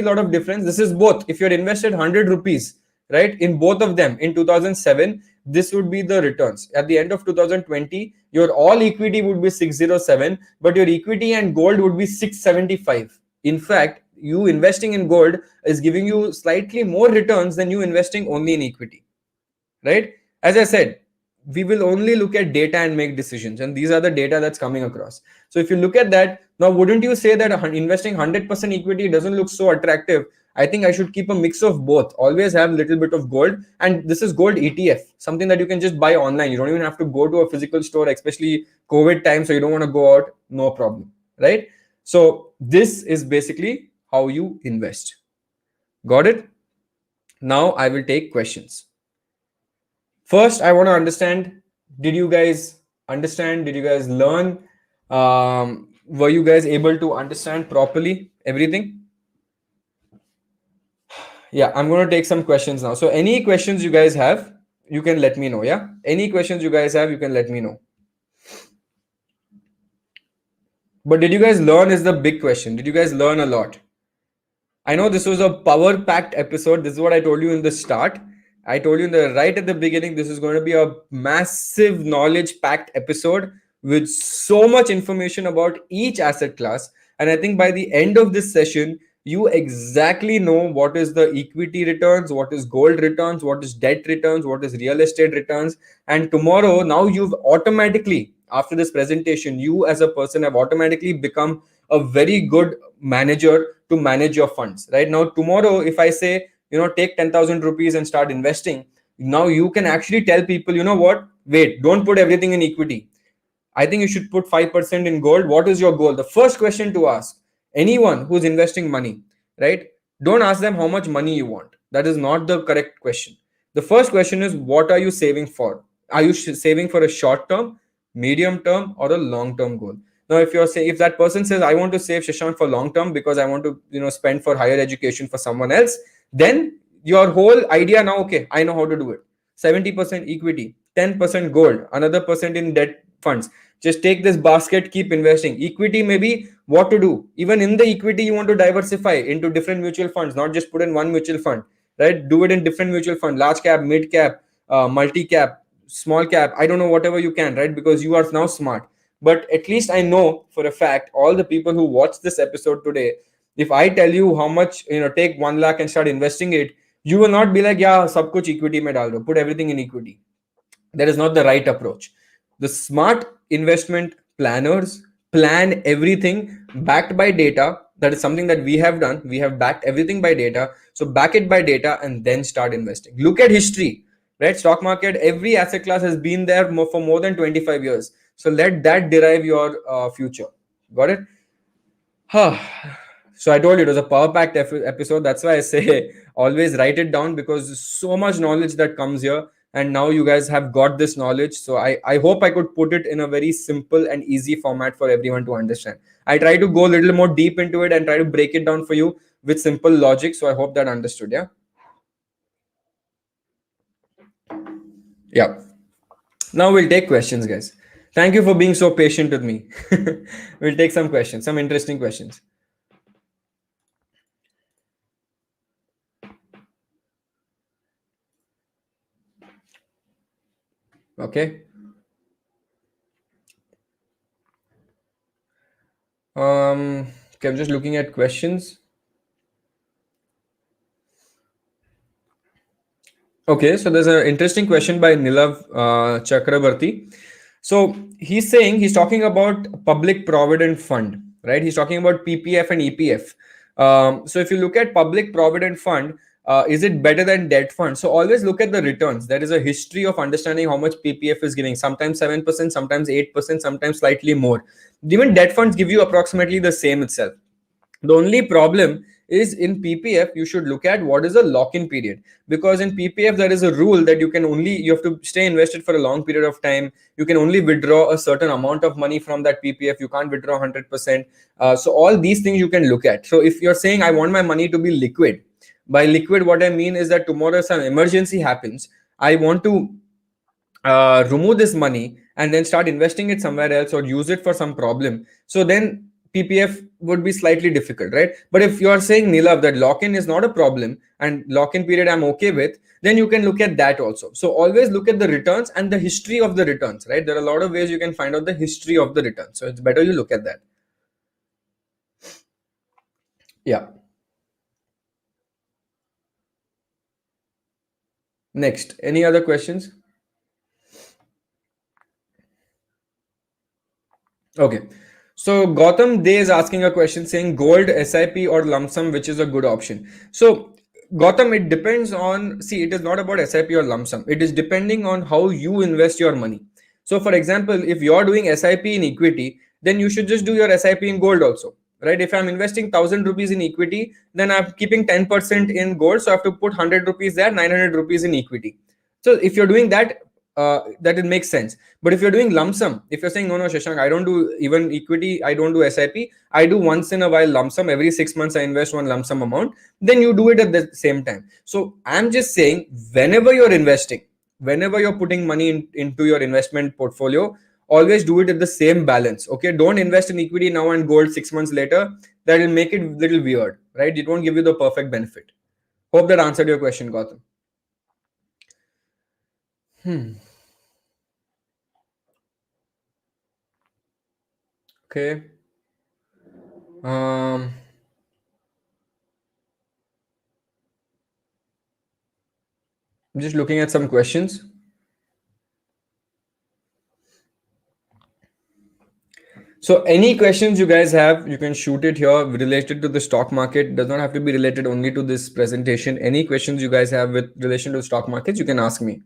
a lot of difference? This is both. If you're invested 100 rupees, right, in both of them in 2007, this would be the returns. At the end of 2020, your all equity would be 607, but your equity and gold would be 675. In fact, you investing in gold is giving you slightly more returns than you investing only in equity, right? As I said, we will only look at data and make decisions, and these are the data that's coming across. So if you look at that, now wouldn't you say that investing 100% equity doesn't look so attractive? I think I should keep a mix of both. Always have a little bit of gold, and this is gold ETF, something that you can just buy online. You don't even have to go to a physical store, especially COVID time, so you don't want to go out, no problem, right? So this is basically how you invest. Got it? Now I will take questions. First, I want to understand, did you guys understand? Did you guys learn? Were you guys able to understand properly everything? Yeah, I'm going to take some questions now. So any questions you guys have, you can let me know. Yeah, any questions you guys have, you can let me know. But did you guys learn is the big question. Did you guys learn a lot? I know this was a power-packed episode. This is what I told you in the start. I told you right at the beginning, this is going to be a massive knowledge-packed episode. with so much information about each asset class. And I think by the end of this session, you exactly know what is the equity returns, what is gold returns, what is debt returns, what is real estate returns. And tomorrow, now you've automatically, after this presentation, you as a person have automatically become a very good manager to manage your funds. Right now, tomorrow, if I say, take 10,000 rupees and start investing, now you can actually tell people, you know what, wait, don't put everything in equity. I think you should put 5% in gold. What is your goal? The first question to ask anyone who's investing money, right? Don't ask them how much money you want. That is not the correct question. The first question is, what are you saving for? Are you saving for a short term, medium term, or a long term goal? Now, if that person says, I want to save, Shashank, for long term because I want to, spend for higher education for someone else, then your whole idea now, okay, I know how to do it. 70% equity, 10% gold, another percent in debt funds. Just take this basket, keep investing. Equity, maybe what to do. Even in the equity, you want to diversify into different mutual funds, not just put in one mutual fund, right? Do it in different mutual fund, large cap, mid cap, multi cap, small cap. I don't know, whatever you can, right? Because you are now smart. But at least I know for a fact, all the people who watch this episode today, if I tell you how much, take 1 lakh and start investing it, you will not be like, yeah, sab kuch equity mein dal do, put everything in equity. That is not the right approach. The smart investment planners plan everything backed by data. That is something that we have done. We have backed everything by data. So back it by data and then start investing. Look at history, right? Stock market, every asset class has been there for more than 25 years. So let that derive your future. Got it? So I told you it was a power packed episode. That's why I say always write it down, because there's so much knowledge that comes here. And now you guys have got this knowledge. So I hope I could put it in a very simple and easy format for everyone to understand. I try to go a little more deep into it and try to break it down for you with simple logic. So I hope that understood. Yeah. Yeah. Now we'll take questions, guys. Thank you for being so patient with me. We'll take some questions, some interesting questions. Okay. Okay, I'm just looking at questions. Okay, so there's an interesting question by Nilav Chakrabarti. So he's talking about public provident fund, right? He's talking about PPF and EPF. So if you look at public provident fund, is it better than debt fund? So always look at the returns. There is a history of understanding how much PPF is giving. Sometimes 7%, sometimes 8%, sometimes slightly more. Even debt funds give you approximately the same itself. The only problem is in PPF, you should look at what is the lock-in period, because in PPF there is a rule that you have to stay invested for a long period of time. You can only withdraw a certain amount of money from that PPF. You can't withdraw 100%. So all these things you can look at. So if you're saying I want my money to be liquid, by liquid what I mean is that tomorrow some emergency happens, I want to remove this money and then start investing it somewhere else or use it for some problem. So then PPF would be slightly difficult, right? But if you are saying, Nilav, that lock-in is not a problem and lock-in period I'm okay with, then you can look at that also. So always look at the returns and the history of the returns, right? There are a lot of ways you can find out the history of the returns. So it's better you look at that. Yeah. Next, any other questions? Okay. So Gautam Day is asking a question saying gold, SIP or lump sum, which is a good option. So Gautam, it depends on, see, it is not about SIP or lump sum. It is depending on how you invest your money. So for example, if you're doing SIP in equity, then you should just do your SIP in gold also, right? If I'm investing 1,000 rupees in equity, then I'm keeping 10% in gold. So I have to put 100 rupees there, 900 rupees in equity. So if you're doing that, that it makes sense. But if you're doing lump sum, if you're saying, no, Shashank, I don't do even equity, I don't do SIP, I do once in a while lump sum, every 6 months I invest one lump sum amount, then you do it at the same time. So I'm just saying, whenever you're investing, whenever you're putting money into your investment portfolio, always do it at the same balance. Okay, don't invest in equity now and gold 6 months later. That will make it a little weird, right? It won't give you the perfect benefit. Hope that answered your question, Gautam. Okay. Um, I'm just looking at some questions. So any questions you guys have, you can shoot it here related to the stock market. Does not have to be related only to this presentation. Any questions you guys have with relation to stock markets, you can ask me.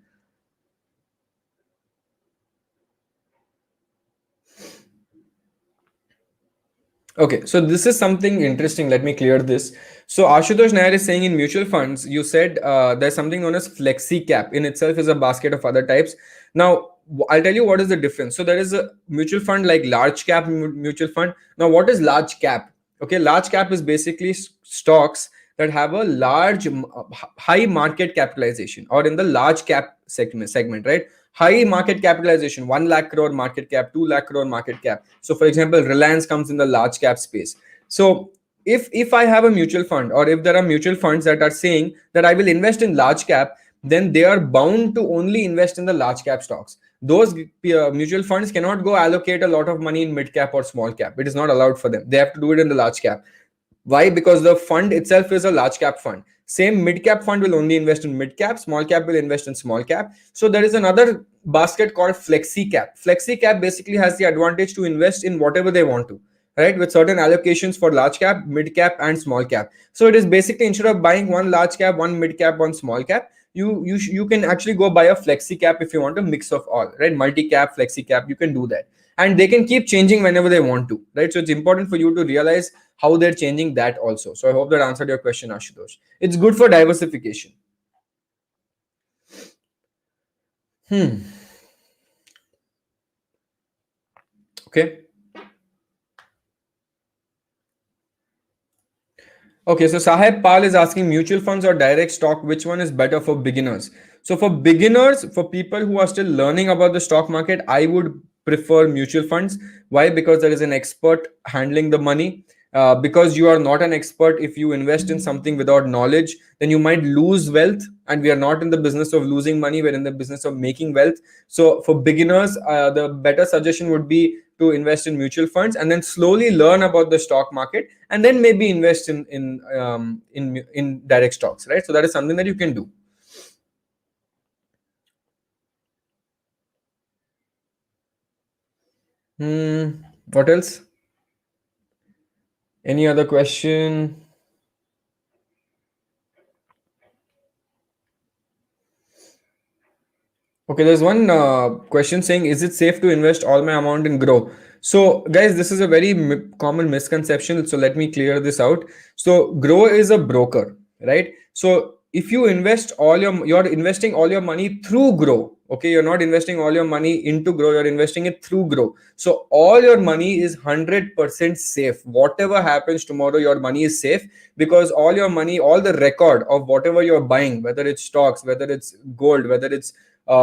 Okay, so this is something interesting. Let me clear this. So Ashutosh Nair is saying in mutual funds, you said there's something known as flexi cap. In itself is a basket of other types. Now, I'll tell you what is the difference. So there is a mutual fund like large cap mutual fund. Now, what is large cap? Okay, large cap is basically stocks that have a large, high market capitalization, or in the large cap segment, right? High market capitalization, 1 lakh crore market cap, 2 lakh crore market cap. So for example, Reliance comes in the large cap space. So if I have a mutual fund, or if there are mutual funds that are saying that I will invest in large cap, then they are bound to only invest in the large cap stocks. Those mutual funds cannot go allocate a lot of money in mid cap or small cap. It is not allowed for them. They have to do it in the large cap. Why? Because the fund itself is a large cap fund. Same mid cap fund will only invest in mid cap, small cap will invest in small cap. So there is another basket called flexi cap. Flexi cap basically has the advantage to invest in whatever they want to, right? With certain allocations for large cap, mid cap, and small cap. So it is basically, instead of buying one large cap, one mid cap, one small cap, you can actually go buy a flexi cap if you want a mix of all, right? Multi cap, flexi cap, you can do that, and they can keep changing whenever they want to, right? So it's important for you to realize how they're changing that also. So I hope that answered your question, Ashutosh. It's good for diversification. Okay. Okay, so Sahib Pal is asking, mutual funds or direct stock, which one is better for beginners? So for beginners, for people who are still learning about the stock market, I would prefer mutual funds. Why? Because there is an expert handling the money. Because you are not an expert, if you invest in something without knowledge, then you might lose wealth. And we are not in the business of losing money, we're in the business of making wealth. So for beginners, the better suggestion would be to invest in mutual funds and then slowly learn about the stock market, and then maybe invest in direct stocks, right? So that is something that you can do. What else? Any other question? Okay, there's one question saying, is it safe to invest all my amount in Groww? So, guys, this is a very common misconception. So, let me clear this out. So, Groww is a broker, right? So, if you invest you're investing all your money through Groww. Okay, you're not investing all your money into Groww, you're investing it through Groww. So, all your money is 100% safe. Whatever happens tomorrow, your money is safe, because all your money, all the record of whatever you're buying, whether it's stocks, whether it's gold, whether it's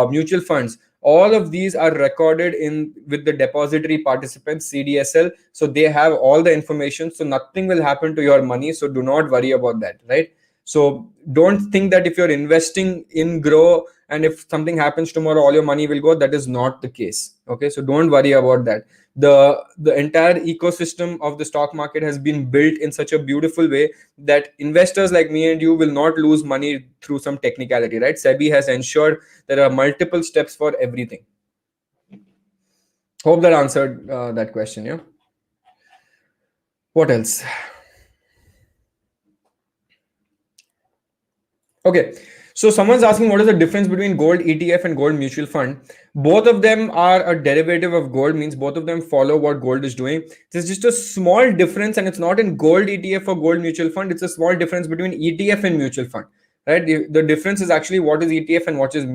mutual funds, all of these are recorded in with the depository participants, CDSL. So they have all the information, so nothing will happen to your money, so do not worry about that, right? So don't think that if you're investing in Groww and if something happens tomorrow, all your money will go. That is not the case. Okay, so don't worry about that. The entire ecosystem of the stock market has been built in such a beautiful way that investors like me and you will not lose money through some technicality, right? SEBI has ensured there are multiple steps for everything. Hope that answered that question. Yeah. What else? Okay. So someone's asking, what is the difference between gold ETF and gold mutual fund? Both of them are a derivative of gold, means both of them follow what gold is doing. There's just a small difference, and it's not in gold ETF or gold mutual fund. It's a small difference between ETF and mutual fund, right? The difference is actually what is ETF and what is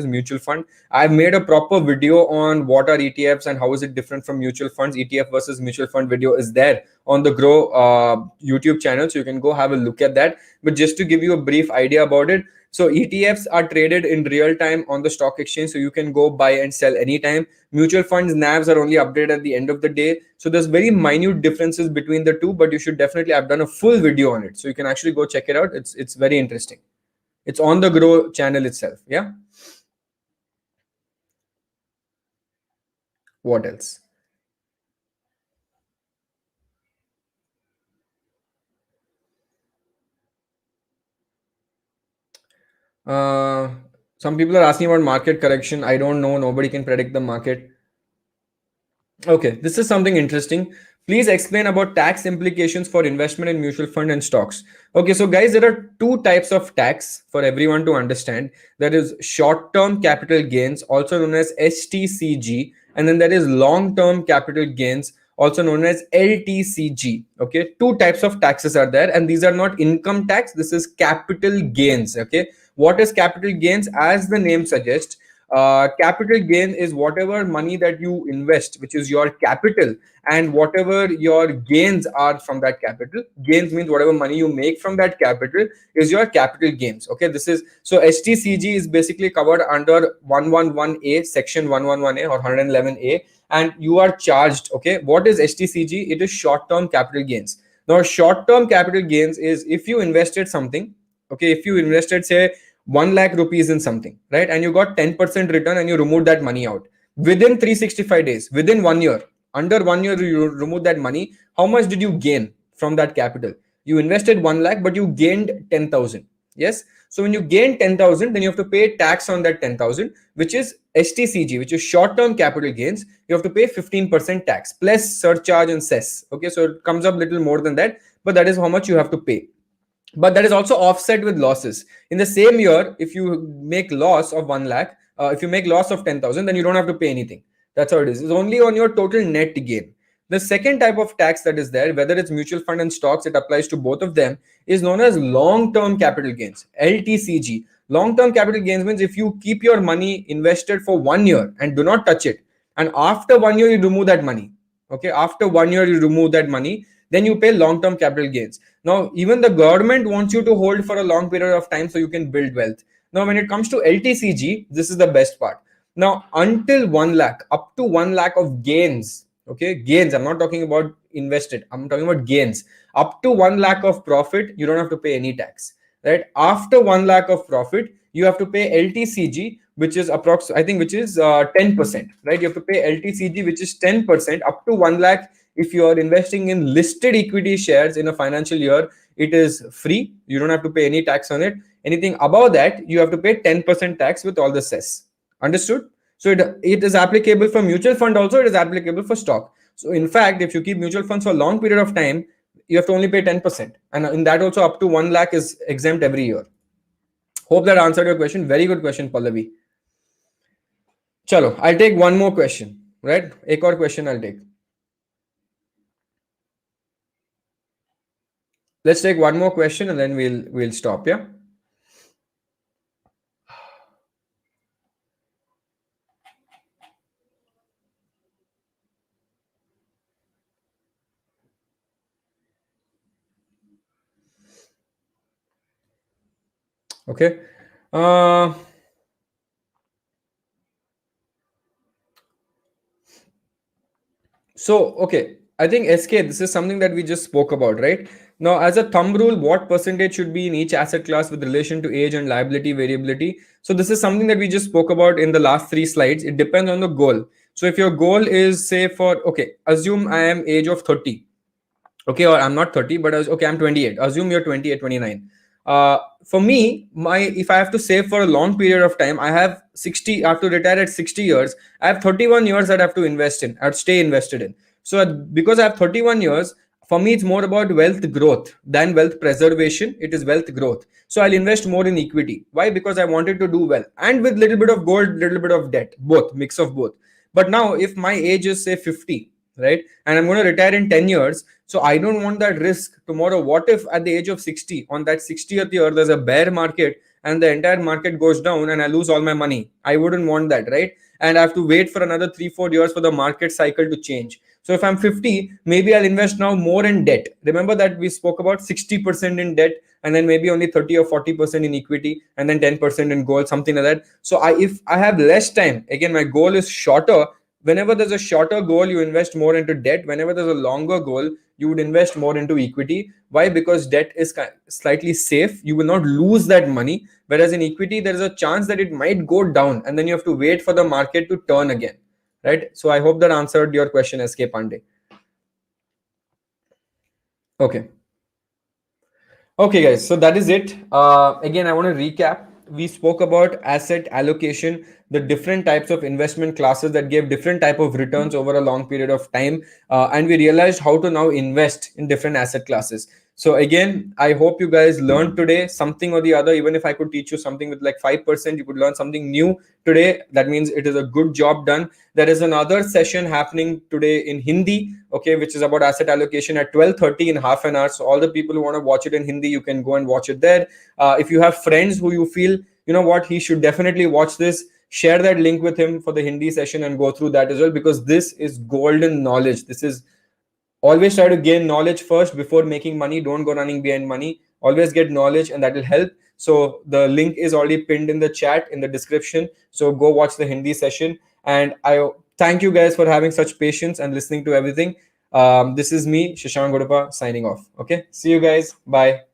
mutual fund. I've made a proper video on what are ETFs and how is it different from mutual funds. ETF versus mutual fund video is there on the Groww YouTube channel, so you can go have a look at that. But just to give you a brief idea about it, so ETFs are traded in real time on the stock exchange, so you can go buy and sell anytime. Mutual funds NAVs are only updated at the end of the day. So there's very minute differences between the two, but you should definitely, I've done a full video on it, so you can actually go check it out. It's very interesting. It's on the Groww channel itself. Yeah. What else? Uh, some people are asking about market correction. I don't know. Nobody can predict the market. Okay, this is something interesting. Please explain about tax implications for investment in mutual fund and stocks. Okay, so guys, there are two types of tax for everyone to understand. There is short-term capital gains, also known as STCG, and then there is long-term capital gains, also known as LTCG. Okay, two types of taxes are there, and these are not income tax. This is capital gains. Okay, what is capital gains? As the name suggests, capital gain is whatever money that you invest, which is your capital, and whatever your gains are from that capital. Gains means whatever money you make from that capital is your capital gains. Okay, this is so STCG is basically covered under 111A, section 111A or 111A, and you are charged. Okay, what is STCG? It is short term capital gains. Now, short term capital gains is if you invested something. Okay, if you invested, say, 1 lakh rupees in something, right? And you got 10% return and you removed that money out within 365 days, within 1 year, under 1 year, you remove that money. How much did you gain from that capital? You invested 1 lakh, but you gained 10,000. Yes. So when you gain 10,000, then you have to pay tax on that 10,000, which is STCG, which is short term capital gains. You have to pay 15% tax plus surcharge and cess. Okay. So it comes up a little more than that, but that is how much you have to pay. But that is also offset with losses. In the same year, if you make loss of 1 lakh, if you make loss of 10,000, then you don't have to pay anything. That's how it is. It's only on your total net gain. The second type of tax that is there, whether it's mutual fund and stocks, it applies to both of them, is known as long-term capital gains, LTCG. Long-term capital gains means if you keep your money invested for 1 year and do not touch it, and after 1 year you remove that money. Okay, after 1 year you remove that money, then you pay long-term capital gains. Now, even the government wants you to hold for a long period of time so you can build wealth. Now, when it comes to LTCG, this is the best part. Now, until 1 lakh, up to 1 lakh of gains, okay, gains, I'm not talking about invested, I'm talking about gains. Up to 1 lakh of profit, you don't have to pay any tax, right? After 1 lakh of profit, you have to pay LTCG, which is I think, which is 10%, right? You have to pay LTCG, which is 10% up to 1 lakh. If you are investing in listed equity shares in a financial year, it is free. You don't have to pay any tax on it. Anything above that, you have to pay 10% tax with all the cess. Understood? So it is applicable for mutual fund also. It is applicable for stock. So in fact, if you keep mutual funds for a long period of time, you have to only pay 10%. And in that also up to 1 lakh is exempt every year. Hope that answered your question. Very good question, Pallavi. Chalo, I'll take one more question, right? Ek aur question I'll take. Let's take one more question and then we'll stop. Yeah. Okay. So, okay, I think SK, this is something that we just spoke about, right? Now, as a thumb rule, what percentage should be in each asset class with relation to age and liability variability? So, this is something that we just spoke about in the last 3 slides. It depends on the goal. So, if your goal is, say, okay, assume I am age of 30. Okay, or I'm not 30, but okay, I'm 28. Assume you're 28, 29. For me, if I have to save for a long period of time, I have 60. I have to retire at 60 years. I have 31 years that I have to invest in. I have to stay invested in. So because I have 31 years, for me, it's more about wealth growth than wealth preservation. It is wealth growth. So I'll invest more in equity. Why? Because I wanted to do well, and with little bit of gold, little bit of debt, both, mix of both. But now, if my age is, say, 50, right, and I'm going to retire in 10 years, so I don't want that risk tomorrow. What if at the age of 60, on that 60th year, there's a bear market and the entire market goes down and I lose all my money? I wouldn't want that, right? And I have to wait for another 3-4 years for the market cycle to change. So if I'm 50, maybe I'll invest now more in debt. Remember that we spoke about 60% in debt, and then maybe only 30 or 40% in equity, and then 10% in gold, something like that. So if I have less time, again, my goal is shorter. Whenever there's a shorter goal, you invest more into debt. Whenever there's a longer goal, you would invest more into equity. Why? Because debt is slightly safe. You will not lose that money. Whereas in equity, there is a chance that it might go down, and then you have to wait for the market to turn again. Right? So I hope that answered your question, SK Pandey. Okay. Okay, guys. So that is it. Again, I want to recap. we spoke about asset allocation, the different types of investment classes that gave different type of returns over a long period of time, and we realized how to now invest in different asset classes. So again, I hope you guys learned today something or the other. Even if I could teach you something with like 5%, you could learn something new today. That means it is a good job done. There is another session happening today in Hindi, okay, which is about asset allocation at 12:30 in half an hour. So all the people who want to watch it in Hindi, you can go and watch it there. If you have friends who you feel, you know what, he should definitely watch this, share that link with him for the Hindi session and go through that as well, because this is golden knowledge. This is, always try to gain knowledge first before making money. Don't go running behind money. Always get knowledge, and that will help. So the link is already pinned in the chat in the description. So go watch the Hindi session. And I thank you guys for having such patience and listening to everything. This is me, Shahshank Udupa, signing off. Okay, see you guys. Bye.